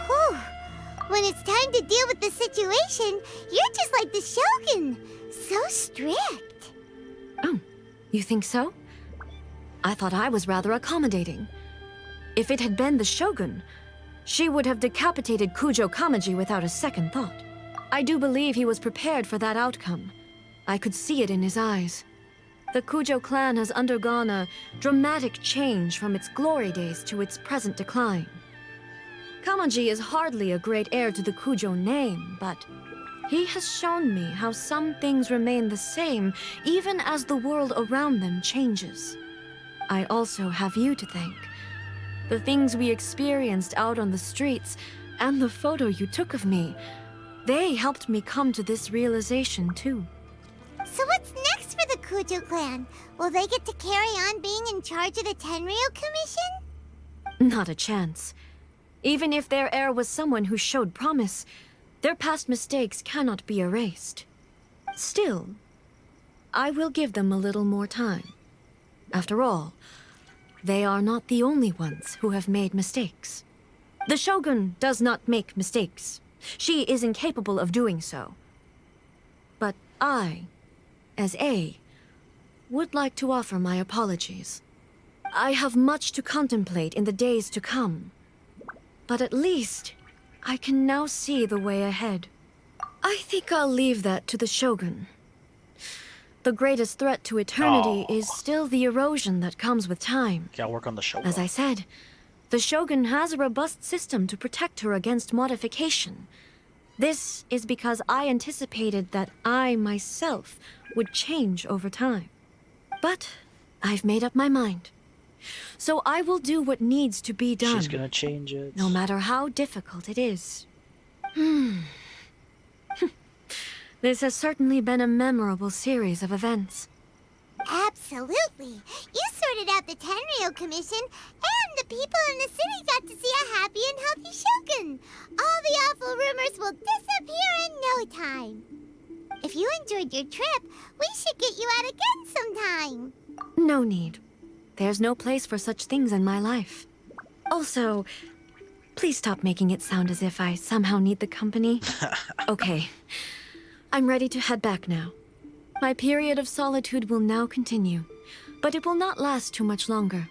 E: Whew. When it's time to deal with the situation, you're just like the Shogun. So strict.
H: Oh, you think so? I thought I was rather accommodating. If it had been the Shogun, she would have decapitated Kujo Kamaji without a second thought. I do believe he was prepared for that outcome. I could see it in his eyes. The Kujo clan has undergone a dramatic change from its glory days to its present decline. Kamaji is hardly a great heir to the Kujo name, but he has shown me how some things remain the same even as the world around them changes. I also have you to thank. The things we experienced out on the streets, and the photo you took of me, they helped me come to this realization too.
E: So what's next for the Kujo clan? Will they get to carry on being in charge of the Tenryo Commission?
H: Not a chance. Even if their heir was someone who showed promise, their past mistakes cannot be erased. Still, I will give them a little more time. After all, they are not the only ones who have made mistakes. The Shogun does not make mistakes. She is incapable of doing so. But I, as A, would like to offer my apologies. I have much to contemplate in the days to come, but at least I can now see the way ahead. I think I'll leave that to the Shogun. The greatest threat to eternity is still the erosion that comes with time.
A: Gotta work on the show.
H: As I said, the Shogun has a robust system to protect her against modification. This is because I anticipated that I myself would change over time. But I've made up my mind. So I will do what needs to be done.
A: She's gonna change it.
H: No matter how difficult it is. This has certainly been a memorable series of events.
E: Absolutely. You sorted out the Tenryo Commission, and the people in the city got to see a happy and healthy Shogun. All the awful rumors will disappear in no time. If you enjoyed your trip, we should get you out again sometime.
H: No need. There's no place for such things in my life. Also, please stop making it sound as if I somehow need the company. Okay. I'm ready to head back now. My period of solitude will now continue, but it will not last too much longer.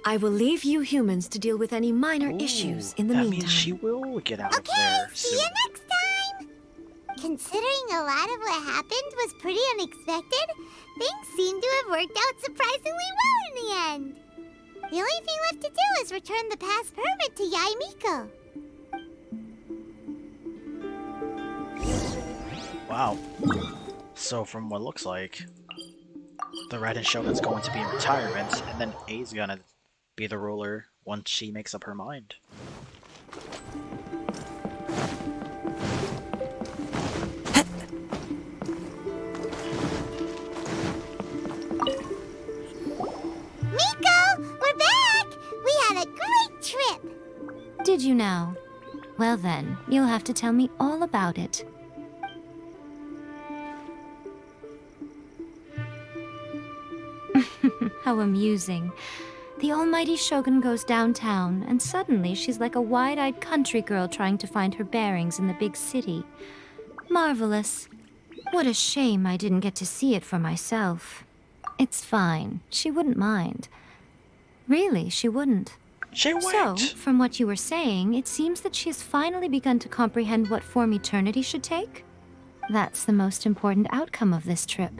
H: I will leave you humans to deal with any minor issues in the
A: that
H: meantime.
A: means she will get out of there
E: See
A: soon.
E: you next time! Considering a lot of what happened was pretty unexpected, things seem to have worked out surprisingly well in the end. The only thing left to do is return the past permit to Yaimiko.
A: Wow. So from what looks like, the Raiden Shogun's going to be in retirement, and then A's gonna be the ruler once she makes up her mind.
E: Miko, we're back! We had a great trip!
F: Did you now? Well then, you'll have to tell me all about it. How amusing. The almighty Shogun goes downtown, and suddenly she's like a wide-eyed country girl trying to find her bearings in the big city. Marvelous. What a shame I didn't get to see it for myself. It's fine. She wouldn't mind. Really, she wouldn't.
A: She
F: So,
A: went!
F: from what you were saying, it seems that she has finally begun to comprehend what form eternity should take? That's the most important outcome of this trip.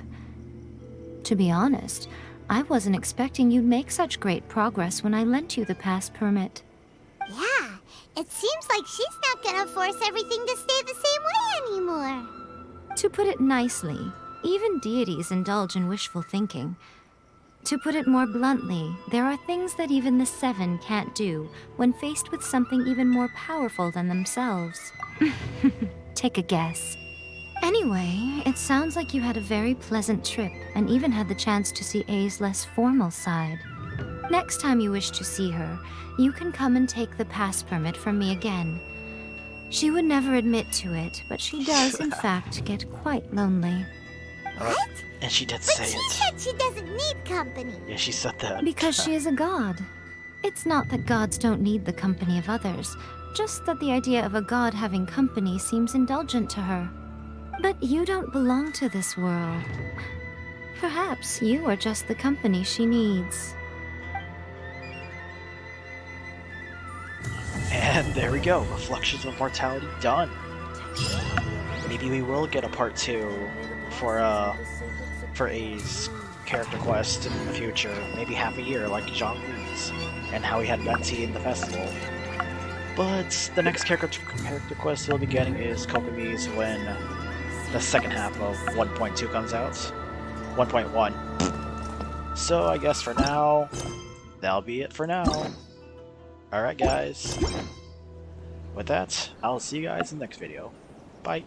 F: To be honest, I wasn't expecting you'd make such great progress when I lent you the pass permit.
E: Yeah, it seems like she's not gonna force everything to stay the same way anymore.
F: To put it nicely, even deities indulge in wishful thinking. To put it more bluntly, there are things that even the Seven can't do when faced with something even more powerful than themselves. Take a guess. Anyway, it sounds like you had a very pleasant trip and even had the chance to see A's less formal side. Next time you wish to see her, you can come and take the pass permit from me again. She would never admit to it, but she does in fact get quite lonely.
E: What?
A: And she did
E: But
A: say
E: she
A: it.
E: said she doesn't need company.
A: Yeah, she said that.
F: Because she is a god. It's not that gods don't need the company of others, just that the idea of a god having company seems indulgent to her. But you don't belong to this world. Perhaps you are just the company she needs.
A: And there we go. Reflections of Mortality done. Maybe we will get a part 2 for A's character quest in the future. Maybe half a year, like Zhongli's, and how he had Venti in the festival. But the next character quest we'll be getting is Kokomi's when the second half of 1.2 comes out. 1.1. So I guess for now, that'll be it for now. Alright guys. With that, I'll see you guys in the next video. Bye.